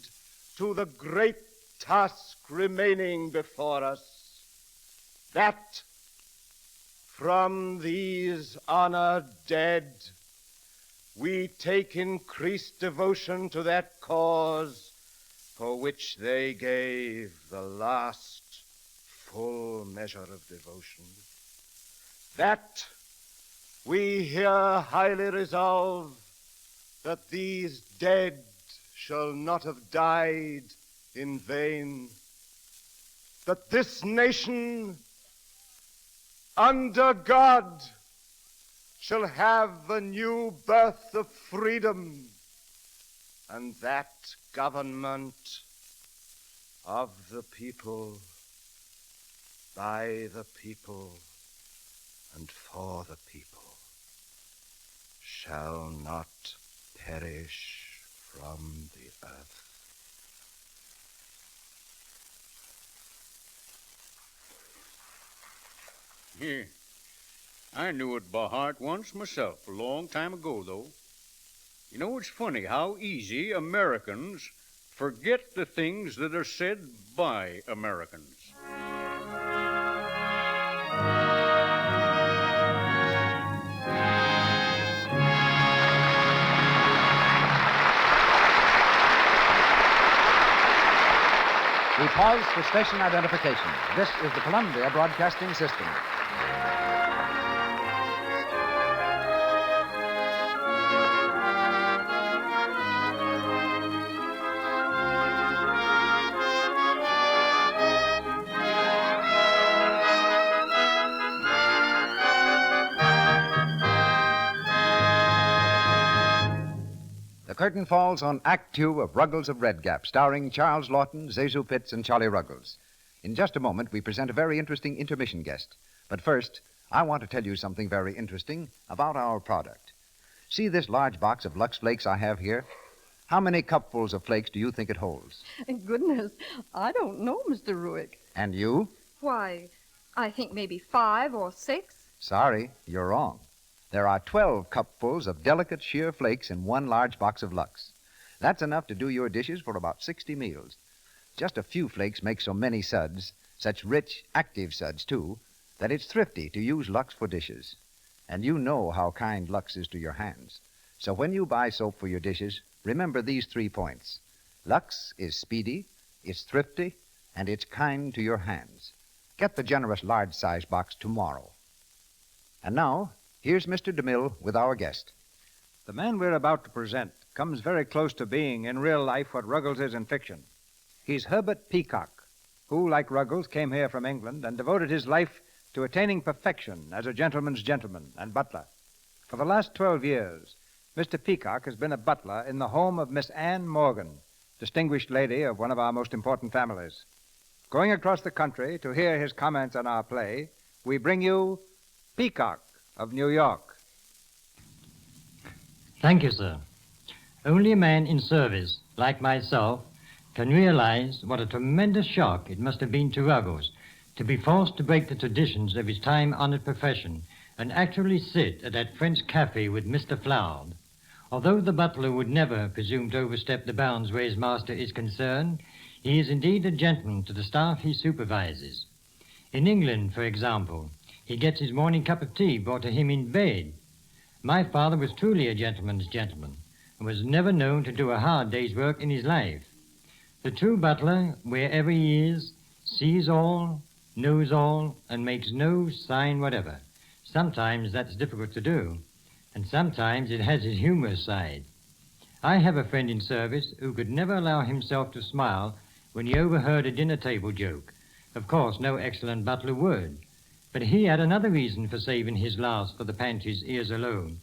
to the great task remaining before us, that from these honored dead we take increased devotion to that cause for which they gave the last full measure of devotion. That we here highly resolve that these dead shall not have died in vain, that this nation under God shall have a new birth of freedom, and that government of the people, by the people, and for the people shall not perish from the earth. Yeah. I knew it by heart once myself, a long time ago, though. You know, it's funny how easy Americans forget the things that are said by Americans. We pause for station identification. This is the Columbia Broadcasting System. The curtain falls on Act Two of Ruggles of Red Gap, starring Charles Lawton, Zazu Pitts, and Charlie Ruggles. In just a moment, we present a very interesting intermission guest. But first, I want to tell you something very interesting about our product. See this large box of Lux Flakes I have here? How many cupfuls of flakes do you think it holds? Goodness, I don't know, Mr. Ruick. And you? Why, I think maybe 5 or 6. Sorry, you're wrong. There are 12 cupfuls of delicate sheer flakes in one large box of Lux. That's enough to do your dishes for about 60 meals. Just a few flakes make so many suds, such rich, active suds, too, that it's thrifty to use Lux for dishes. And you know how kind Lux is to your hands. So when you buy soap for your dishes, remember these 3 points. Lux is speedy, it's thrifty, and it's kind to your hands. Get the generous large-size box tomorrow. And now, here's Mr. DeMille with our guest. The man we're about to present comes very close to being, in real life, what Ruggles is in fiction. He's Herbert Peacock, who, like Ruggles, came here from England and devoted his life to attaining perfection as a gentleman's gentleman and butler. For the last 12 years, Mr. Peacock has been a butler in the home of Miss Anne Morgan, distinguished lady of one of our most important families. Going across the country to hear his comments on our play, we bring you Peacock of New York. Thank you, sir. Only a man in service, like myself, can realize what a tremendous shock it must have been to Ruggles to be forced to break the traditions of his time-honored profession and actually sit at that French cafe with Mr. Floud. Although the butler would never presume to overstep the bounds where his master is concerned, he is indeed a gentleman to the staff he supervises. In England, for example, he gets his morning cup of tea brought to him in bed. My father was truly a gentleman's gentleman and was never known to do a hard day's work in his life. The true butler, wherever he is, sees all, knows all, and makes no sign whatever. Sometimes that's difficult to do, and sometimes it has his humorous side. I have a friend in service who could never allow himself to smile when he overheard a dinner table joke. Of course, no excellent butler would, but he had another reason for saving his laughs for the pantry's ears alone,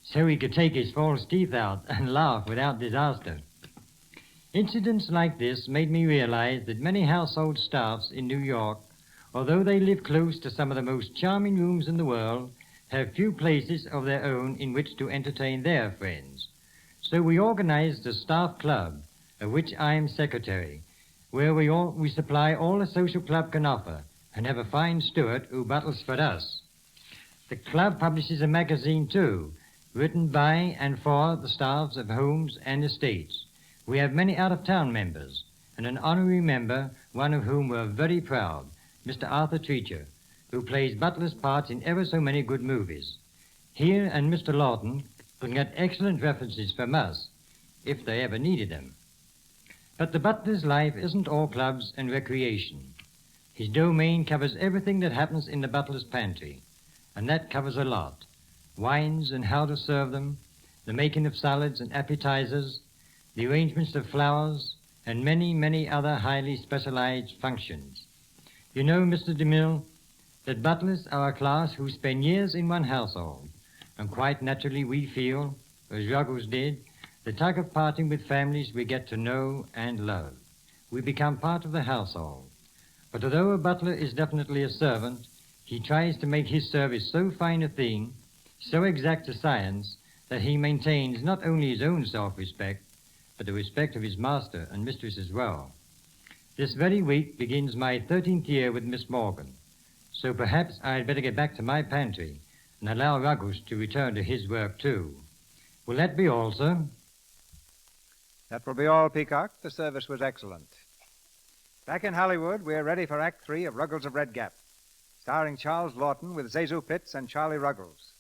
so he could take his false teeth out and laugh without disaster. Incidents like this made me realize that many household staffs in New York, although they live close to some of the most charming rooms in the world, have few places of their own in which to entertain their friends. So we organized a staff club, of which I am secretary, where we supply all a social club can offer, and have a fine steward who buttles for us. The club publishes a magazine, too, written by and for the staffs of homes and estates. We have many out-of-town members, and an honorary member, one of whom we're very proud, Mr. Arthur Treacher, who plays butler's parts in ever so many good movies. He and Mr. Lawton can get excellent references from us, if they ever needed them. But the butler's life isn't all clubs and recreation. His domain covers everything that happens in the butler's pantry, and that covers a lot. Wines and how to serve them, the making of salads and appetizers, the arrangements of flowers, and many, many other highly specialized functions. You know, Mr. DeMille, that butlers are a class who spend years in one household, and quite naturally we feel, as Ruggles did, the tug of parting with families we get to know and love. We become part of the household. But although a butler is definitely a servant, he tries to make his service so fine a thing, so exact a science, that he maintains not only his own self-respect, but the respect of his master and mistress as well. This very week begins my 13th year with Miss Morgan, so perhaps I'd better get back to my pantry and allow Ruggles to return to his work, too. Will that be all, sir? That will be all, Peacock. The service was excellent. Back in Hollywood, we're ready for Act 3 of Ruggles of Red Gap, starring Charles Lawton with Zazu Pitts and Charlie Ruggles.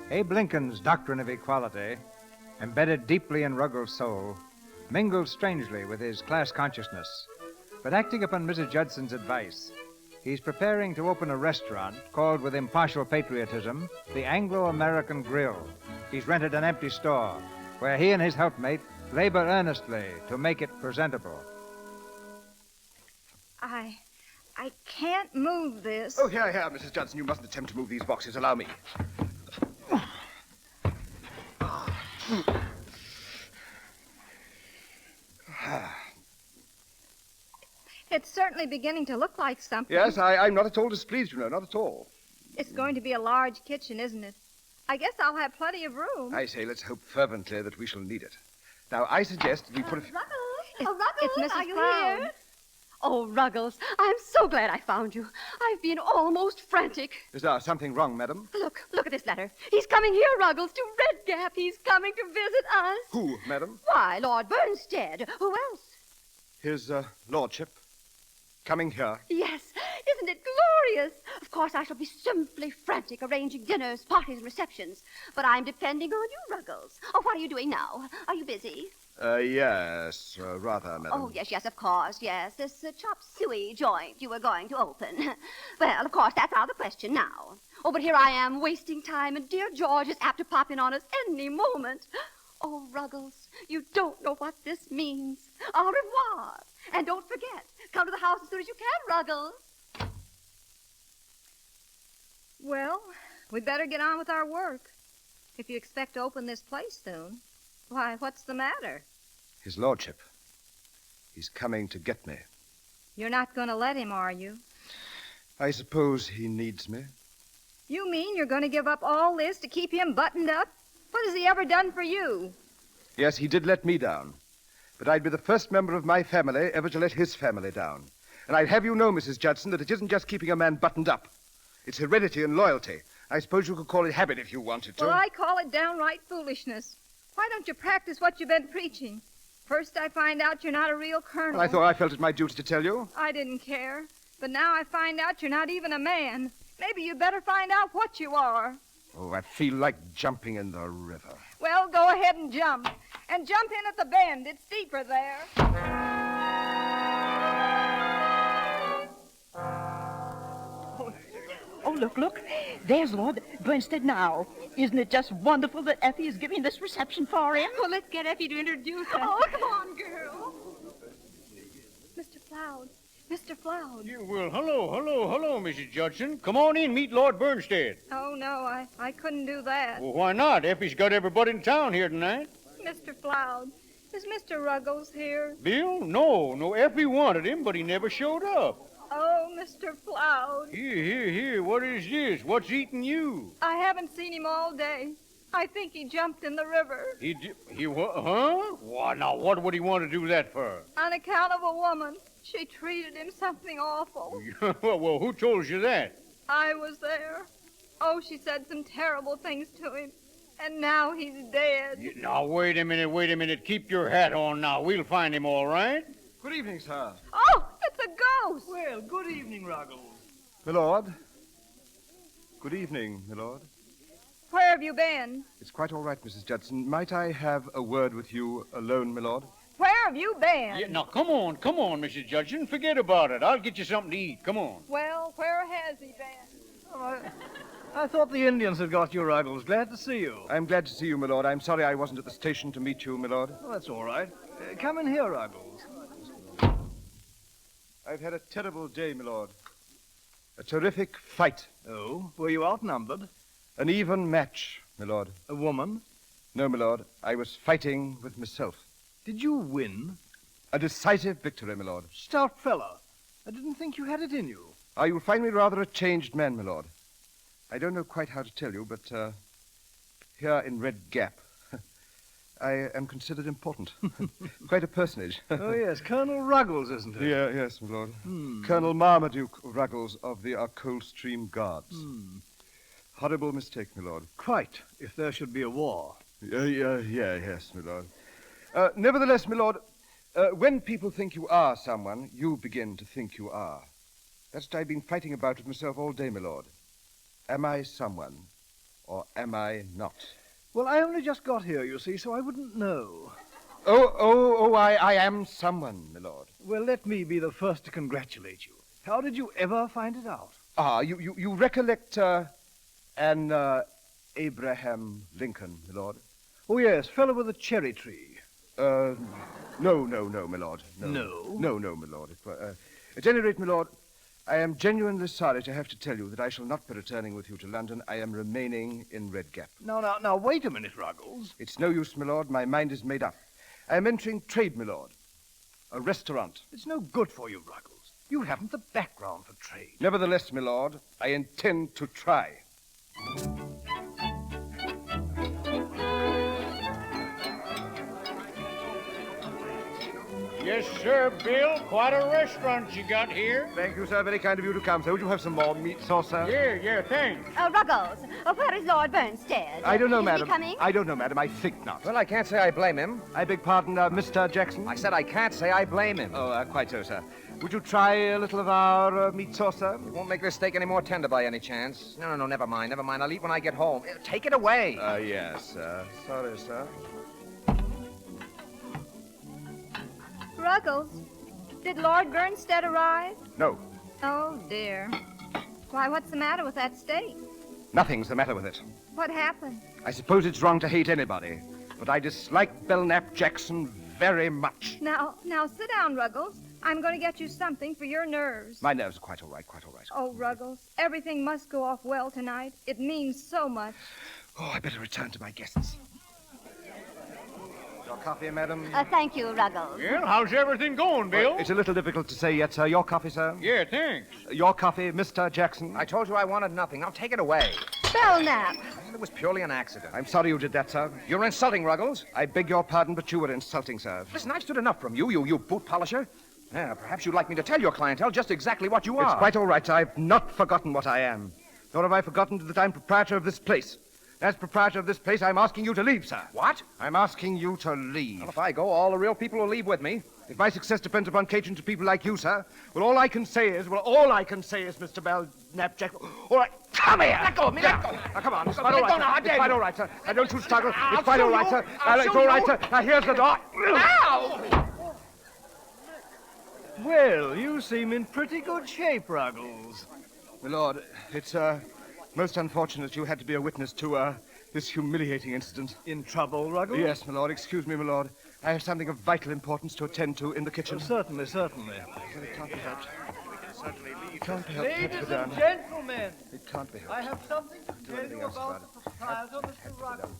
Abe Lincoln's doctrine of equality, embedded deeply in Ruggles' soul, mingled strangely with his class consciousness. But acting upon Mrs. Judson's advice, he's preparing to open a restaurant called, with impartial patriotism, the Anglo-American Grill. He's rented an empty store where he and his helpmate labor earnestly to make it presentable. I can't move this. Oh, here, Mrs. Judson. You mustn't attempt to move these boxes. Allow me. It's certainly beginning to look like something. Yes, I'm not at all displeased, you know, not at all. It's going to be a large kitchen, isn't it? I guess I'll have plenty of room. I say, let's hope fervently that we shall need it. Now, I suggest we put a... Ruggles, it's Mrs. are you Cloud. here? Oh, Ruggles, I'm so glad I found you. I've been almost frantic. Is there something wrong, madam? Look at this letter. He's coming here, Ruggles, to Red Gap. He's coming to visit us. Who, madam? Why, Lord Bernstead. Who else? His lordship. Coming here. Yes, isn't it glorious? Of course, I shall be simply frantic arranging dinners, parties, and receptions. But I'm depending on you, Ruggles. Oh, what are you doing now? Are you busy? Yes, rather, madam. Oh, yes, of course, yes. This chop suey joint you were going to open. Well, of course, that's out of the question now. Oh, but here I am wasting time, and dear George is apt to pop in on us any moment. Oh, Ruggles, you don't know what this means. Au revoir. And don't forget, come to the house as soon as you can, Ruggles. Well, we'd better get on with our work. If you expect to open this place soon, why, what's the matter? His lordship. He's coming to get me. You're not going to let him, are you? I suppose he needs me. You mean you're going to give up all this to keep him buttoned up? What has he ever done for you? Yes, he did let me down. But I'd be the first member of my family ever to let his family down. And I'd have you know, Mrs. Judson, that it isn't just keeping a man buttoned up. It's heredity and loyalty. I suppose you could call it habit if you wanted to. Well, I call it downright foolishness. Why don't you practice what you've been preaching? First I find out you're not a real colonel. Well, I thought I felt it my duty to tell you. I didn't care. But now I find out you're not even a man. Maybe you better find out what you are. Oh, I feel like jumping in the river. Well, go ahead and jump. And jump in at the bend. It's deeper there. Oh, look. There's Lord Bernstead now. Isn't it just wonderful that Effie is giving this reception for him? Well, let's get Effie to introduce us. Oh, come on, girl. Mr. Floud. Mr. Floud. Yeah, well, hello, Mrs. Judson. Come on in, meet Lord Bernstead. Oh, no, I couldn't do that. Well, why not? Effie's got everybody in town here tonight. Mr. Floud, is Mr. Ruggles here? Bill? No, Effie wanted him, but he never showed up. Oh, Mr. Floud. Here, what is this? What's eating you? I haven't seen him all day. I think he jumped in the river. He what? Huh? Why, now, what would he want to do that for? On account of a woman. She treated him something awful. Well, who told you that? I was there. Oh, she said some terrible things to him. And now he's dead. Now, wait a minute. Keep your hat on now. We'll find him, all right? Good evening, sir. Oh, it's a ghost. Well, good evening, Ruggles. Milord. Good evening, Milord. Where have you been? It's quite all right, Mrs. Judson. Might I have a word with you alone, Milord? Where have you been? Yeah, now, come on, Mrs. Judson. Forget about it. I'll get you something to eat. Come on. Well, where has he been? Oh, I thought the Indians had got you, Ruggles. Glad to see you. I'm glad to see you, Milord. I'm sorry I wasn't at the station to meet you, Milord. Oh, that's all right. Come in here, Ruggles. I've had a terrible day, Milord. A terrific fight. Oh, were you outnumbered? An even match, Milord. A woman? No, Milord. I was fighting with myself. Did you win? A decisive victory, Milord. Stout fella. I didn't think you had it in you. You'll find me rather a changed man, Milord. I don't know quite how to tell you, but here in Red Gap, I am considered important. Quite a personage. Oh, yes, Colonel Ruggles, isn't it? Yeah, yes, my lord. Colonel Marmaduke Ruggles of the Coldstream Guards. Horrible mistake, my lord. Quite, if there should be a war. Yes, my lord. Nevertheless, my lord, when people think you are someone, you begin to think you are. That's what I've been fighting about with myself all day, my lord. Am I someone, or am I not? Well, I only just got here, you see, so I wouldn't know. I am someone, my lord. Well, let me be the first to congratulate you. How did you ever find it out? You recollect, Abraham Lincoln, my lord? Oh, yes, fellow with a cherry tree. No, my lord. No, my lord. At any rate, my lord, I am genuinely sorry to have to tell you that I shall not be returning with you to London. I am remaining in Red Gap. Now, wait a minute, Ruggles. It's no use, my lord. My mind is made up. I am entering trade, my lord. A restaurant. It's no good for you, Ruggles. You haven't the background for trade. Nevertheless, my lord, I intend to try. Yes, sir, Bill. Quite a restaurant you got here. Thank you, sir. Very kind of you to come, sir. Would you have some more meat sauce, sir? Yeah, thanks. Ruggles, where is Lord Bernstead? I don't know, Is madam. he coming? I don't know, madam. I think not. Well, I can't say I blame him. I beg pardon, Mr. Jackson? I said I can't say I blame him. Oh, quite so, sir. Would you try a little of our meat sauce, sir? It won't make this steak any more tender by any chance. No, never mind. I'll eat when I get home. Take it away. Yes, sir. Sorry, sir. Ruggles, did Lord Bernstead arrive? No. Oh, dear. Why, what's the matter with that steak? Nothing's the matter with it. What happened? I suppose it's wrong to hate anybody, but I dislike Belknap Jackson very much. Now sit down, Ruggles. I'm going to get you something for your nerves. My nerves are quite all right, quite all right. Oh, Ruggles, everything must go off well tonight. It means so much. Oh, I better return to my guests. Your coffee, madam? Thank you, Ruggles. Well, how's everything going, Bill? Well, it's a little difficult to say yet, sir. Your coffee, sir? Yeah, thanks. Your coffee, Mr. Jackson? I told you I wanted nothing. Now take it away. Belknap. It was purely an accident. I'm sorry you did that, sir. You're insulting, Ruggles. I beg your pardon, but you were insulting, sir. Listen, I've stood enough from you boot polisher. Yeah, perhaps you'd like me to tell your clientele just exactly what you are. It's quite all right, sir. I've not forgotten what I am. Nor have I forgotten that I'm proprietor of this place. As proprietor of this place, I'm asking you to leave, sir. What? I'm asking you to leave. Well, if I go, all the real people will leave with me. If my success depends upon catering to people like you, sir, all I can say is, Mr. Belknap Jack. All right, come here. Let go of me, let go. Now, come on. It's Let quite all go right, now, sir. how It's dare quite you. all right, sir. Now, don't you struggle. I'll It's quite sue all right, you. sir. I'll It's sue all right, you. sir. Now, here's the door. Ow! Well, you seem in pretty good shape, Ruggles. My lord, it's most unfortunate you had to be a witness to this humiliating incident. In trouble, Ruggles? Yes, my lord. Excuse me, my lord. I have something of vital importance to attend to in the kitchen. Certainly. It can't be helped. It can't be helped. Ladies and gentlemen, It can't be helped. I have something to tell anything you else about about the proprietor, Mr. Ruggles.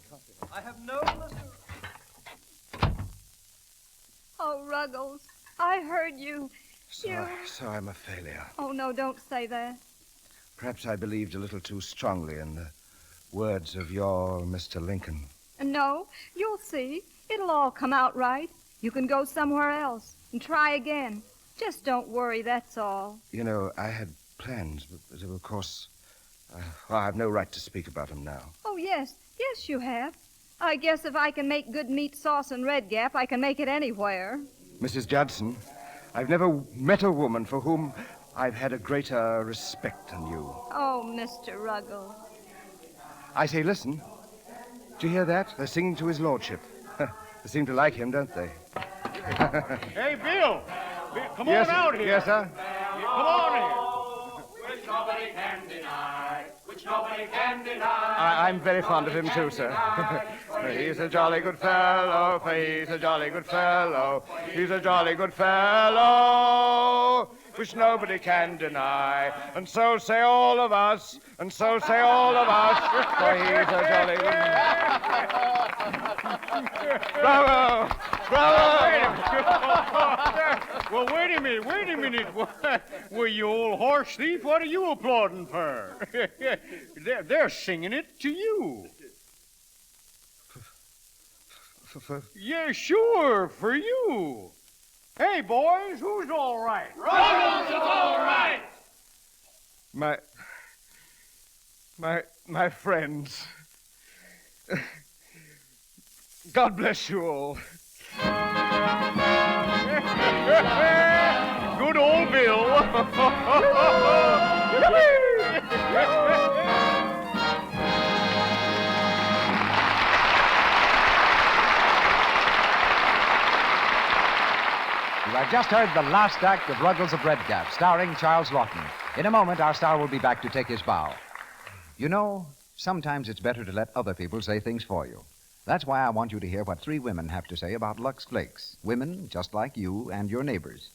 I have known Mr. Oh, Ruggles, I heard you. So I'm a failure. Oh, no, don't say that. Perhaps I believed a little too strongly in the words of your Mr. Lincoln. No, you'll see. It'll all come out right. You can go somewhere else and try again. Just don't worry, that's all. You know, I had plans, but of course, I have no right to speak about them now. Oh, yes, you have. I guess if I can make good meat sauce in Red Gap, I can make it anywhere. Mrs. Judson, I've never met a woman for whom I've had a greater respect than you. Oh, Mr. Ruggles. I say, listen. Do you hear that? They're singing to his lordship. They seem to like him, don't they? Hey, Bill! Come Yes, on out here. Yes, sir? Come on here. Which nobody can deny. Which nobody can deny. I'm very fond of him, too, sir. He's a jolly good fellow. He's a jolly good fellow. He's a jolly good fellow, which nobody can deny. And so say all of us. And so say all of us. For he's a jolly good... Bravo! Well, wait a minute. Well, you old horse thief, what are you applauding for? They're singing it to you. Yeah, sure, for you. Hey, boys, who's all right? Ruggles is all right. My friends. God bless you all. Good old Bill. You have just heard the last act of Ruggles of Red Gap, starring Charles Lawton. In a moment, our star will be back to take his bow. You know, sometimes it's better to let other people say things for you. That's why I want you to hear what 3 women have to say about Lux Flakes. Women just like you and your neighbors.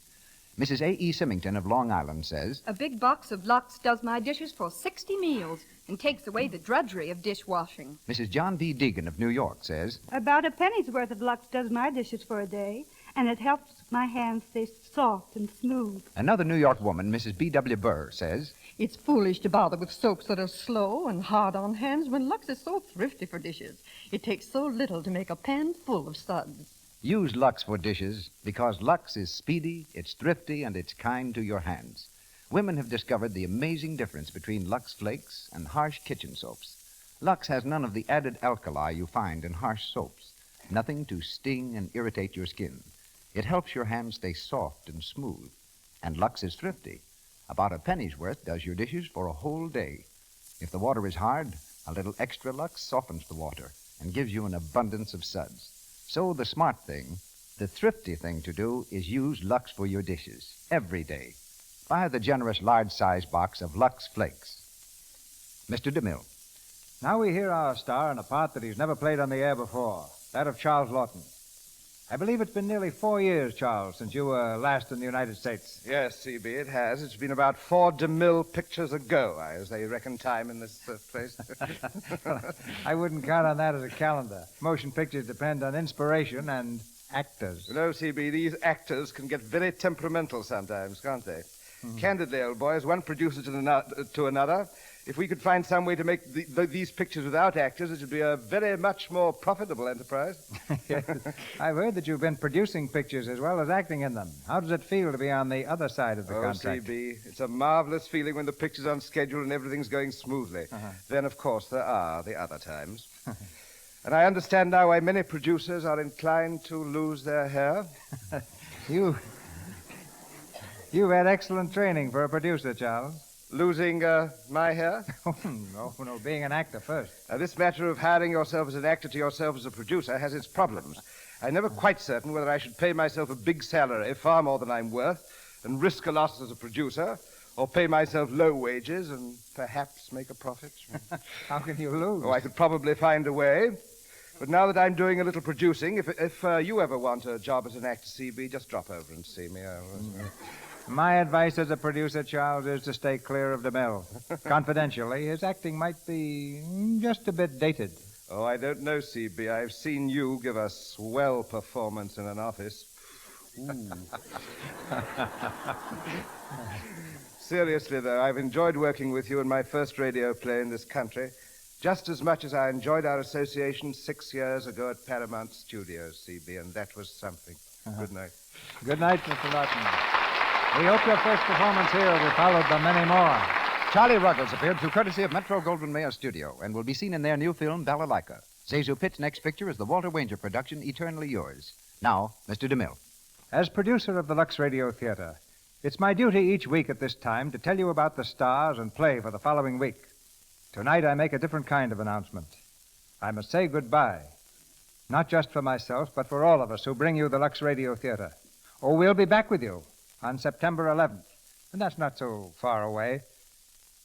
Mrs. A.E. Symington of Long Island says, A big box of Lux does my dishes for 60 meals and takes away the drudgery of dishwashing. Mrs. John V. Deegan of New York says, About a penny's worth of Lux does my dishes for a day, and it helps my hands stay soft and smooth. Another New York woman, Mrs. B.W. Burr, says, It's foolish to bother with soaps that are slow and hard on hands when Lux is so thrifty for dishes. It takes so little to make a pan full of suds. Use Lux for dishes because Lux is speedy, it's thrifty, and it's kind to your hands. Women have discovered the amazing difference between Lux Flakes and harsh kitchen soaps. Lux has none of the added alkali you find in harsh soaps. Nothing to sting and irritate your skin. It helps your hands stay soft and smooth. And Lux is thrifty. About a penny's worth does your dishes for a whole day. If the water is hard, a little extra Lux softens the water and gives you an abundance of suds. So the smart thing, the thrifty thing to do is use Lux for your dishes every day. Buy the generous large-size box of Lux Flakes. Mr. DeMille. Now we hear our star in a part that he's never played on the air before, that of Charles Lawton. I believe it's been nearly 4 years, Charles, since you were last in the United States. Yes, C.B., it has. It's been about 4 DeMille pictures ago, as they reckon time in this place. I wouldn't count on that as a calendar. Motion pictures depend on inspiration and actors. You know, C.B., these actors can get very temperamental sometimes, can't they? Candidly, old boy, as one producer to another, if we could find some way to make these pictures without actors, it would be a very much more profitable enterprise. Yes. I've heard that you've been producing pictures as well as acting in them. How does it feel to be on the other side of the contract? C.B., it's a marvelous feeling when the picture's on schedule and everything's going smoothly. Then, of course, there are the other times. And I understand now why many producers are inclined to lose their hair. You've had excellent training for a producer, Charles. Losing my hair? No, being an actor first. This matter of hiring yourself as an actor to yourself as a producer has its problems. I'm never quite certain whether I should pay myself a big salary, far more than I'm worth, and risk a loss as a producer, or pay myself low wages and perhaps make a profit. How can you lose? I could probably find a way. But now that I'm doing a little producing, if you ever want a job as an actor, C.B., just drop over and see me. My advice as a producer, Charles, is to stay clear of DeMille. Confidentially, his acting might be just a bit dated. Oh, I don't know, C.B. I've seen you give a swell performance in an office. Seriously, though, I've enjoyed working with you in my first radio play in this country, just as much as I enjoyed our association 6 years ago at Paramount Studios, C.B., and that was something. Good night. Good night, Mr. Lawton. We hope your first performance here will be followed by many more. Charlie Ruggles appeared through courtesy of Metro-Goldwyn-Mayer Studio and will be seen in their new film, Balalaika. Zezou Pitt's next picture is the Walter Wanger production, Eternally Yours. Now, Mr. DeMille. As producer of the Lux Radio Theater, it's my duty each week at this time to tell you about the stars and play for the following week. Tonight, I make a different kind of announcement. I must say goodbye, not just for myself, but for all of us who bring you the Lux Radio Theater. Oh, we'll be back with you on September 11th, and that's not so far away.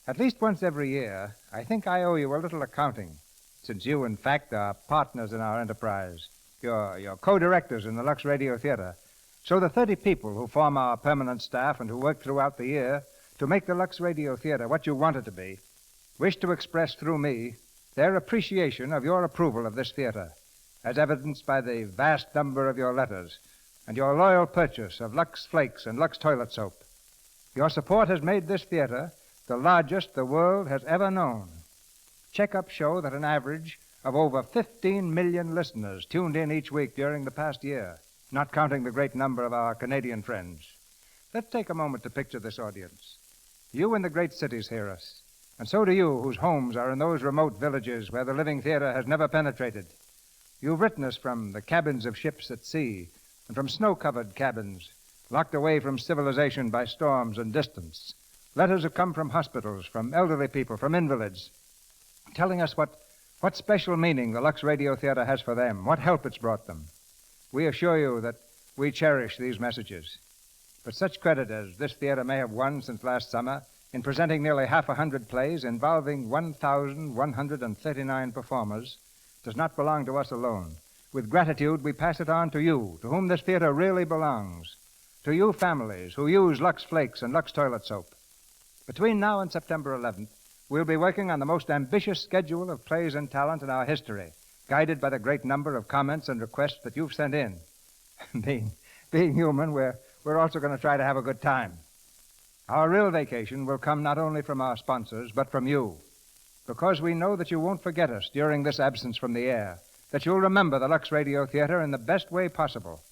At least once every year, I think I owe you a little accounting, since you, in fact, are partners in our enterprise. You're co-directors in the Lux Radio Theater. So the 30 people who form our permanent staff and who work throughout the year to make the Lux Radio Theater what you want it to be wish to express through me their appreciation of your approval of this theater, as evidenced by the vast number of your letters and your loyal purchase of Lux Flakes and Lux Toilet Soap. Your support has made this theater the largest the world has ever known. Checkups show that an average of over 15 million listeners tuned in each week during the past year, not counting the great number of our Canadian friends. Let's take a moment to picture this audience. You in the great cities hear us, and so do you whose homes are in those remote villages where the living theater has never penetrated. You've written us from the cabins of ships at sea and from snow-covered cabins, locked away from civilization by storms and distance. Letters have come from hospitals, from elderly people, from invalids, telling us what special meaning the Lux Radio Theater has for them, what help it's brought them. We assure you that we cherish these messages. But such credit as this theater may have won since last summer in presenting nearly 100 plays involving 1,139 performers does not belong to us alone. With gratitude, we pass it on to you, to whom this theater really belongs, to you families who use Lux Flakes and Lux Toilet Soap. Between now and September 11th, we'll be working on the most ambitious schedule of plays and talent in our history, guided by the great number of comments and requests that you've sent in. Being human, we're also going to try to have a good time. Our real vacation will come not only from our sponsors, but from you, because we know that you won't forget us during this absence from the air, that you'll remember the Lux Radio Theater in the best way possible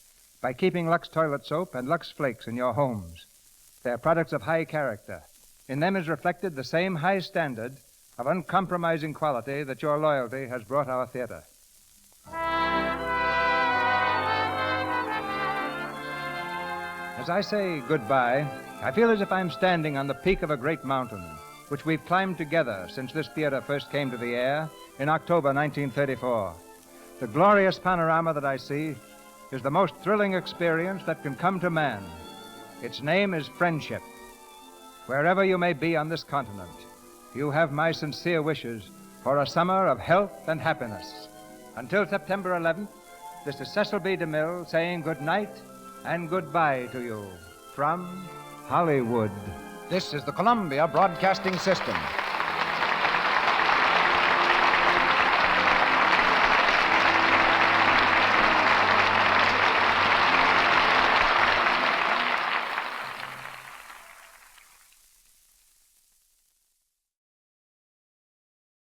by keeping Lux Toilet Soap and Lux Flakes in your homes. They're products of high character. In them is reflected the same high standard of uncompromising quality that your loyalty has brought our theater. As I say goodbye, I feel as if I'm standing on the peak of a great mountain, which we've climbed together since this theater first came to the air in October 1934. The glorious panorama that I see is the most thrilling experience that can come to man. Its name is friendship. Wherever you may be on this continent, you have my sincere wishes for a summer of health and happiness. Until September 11th, this is Cecil B. DeMille saying good night and goodbye to you from Hollywood. This is the Columbia Broadcasting System.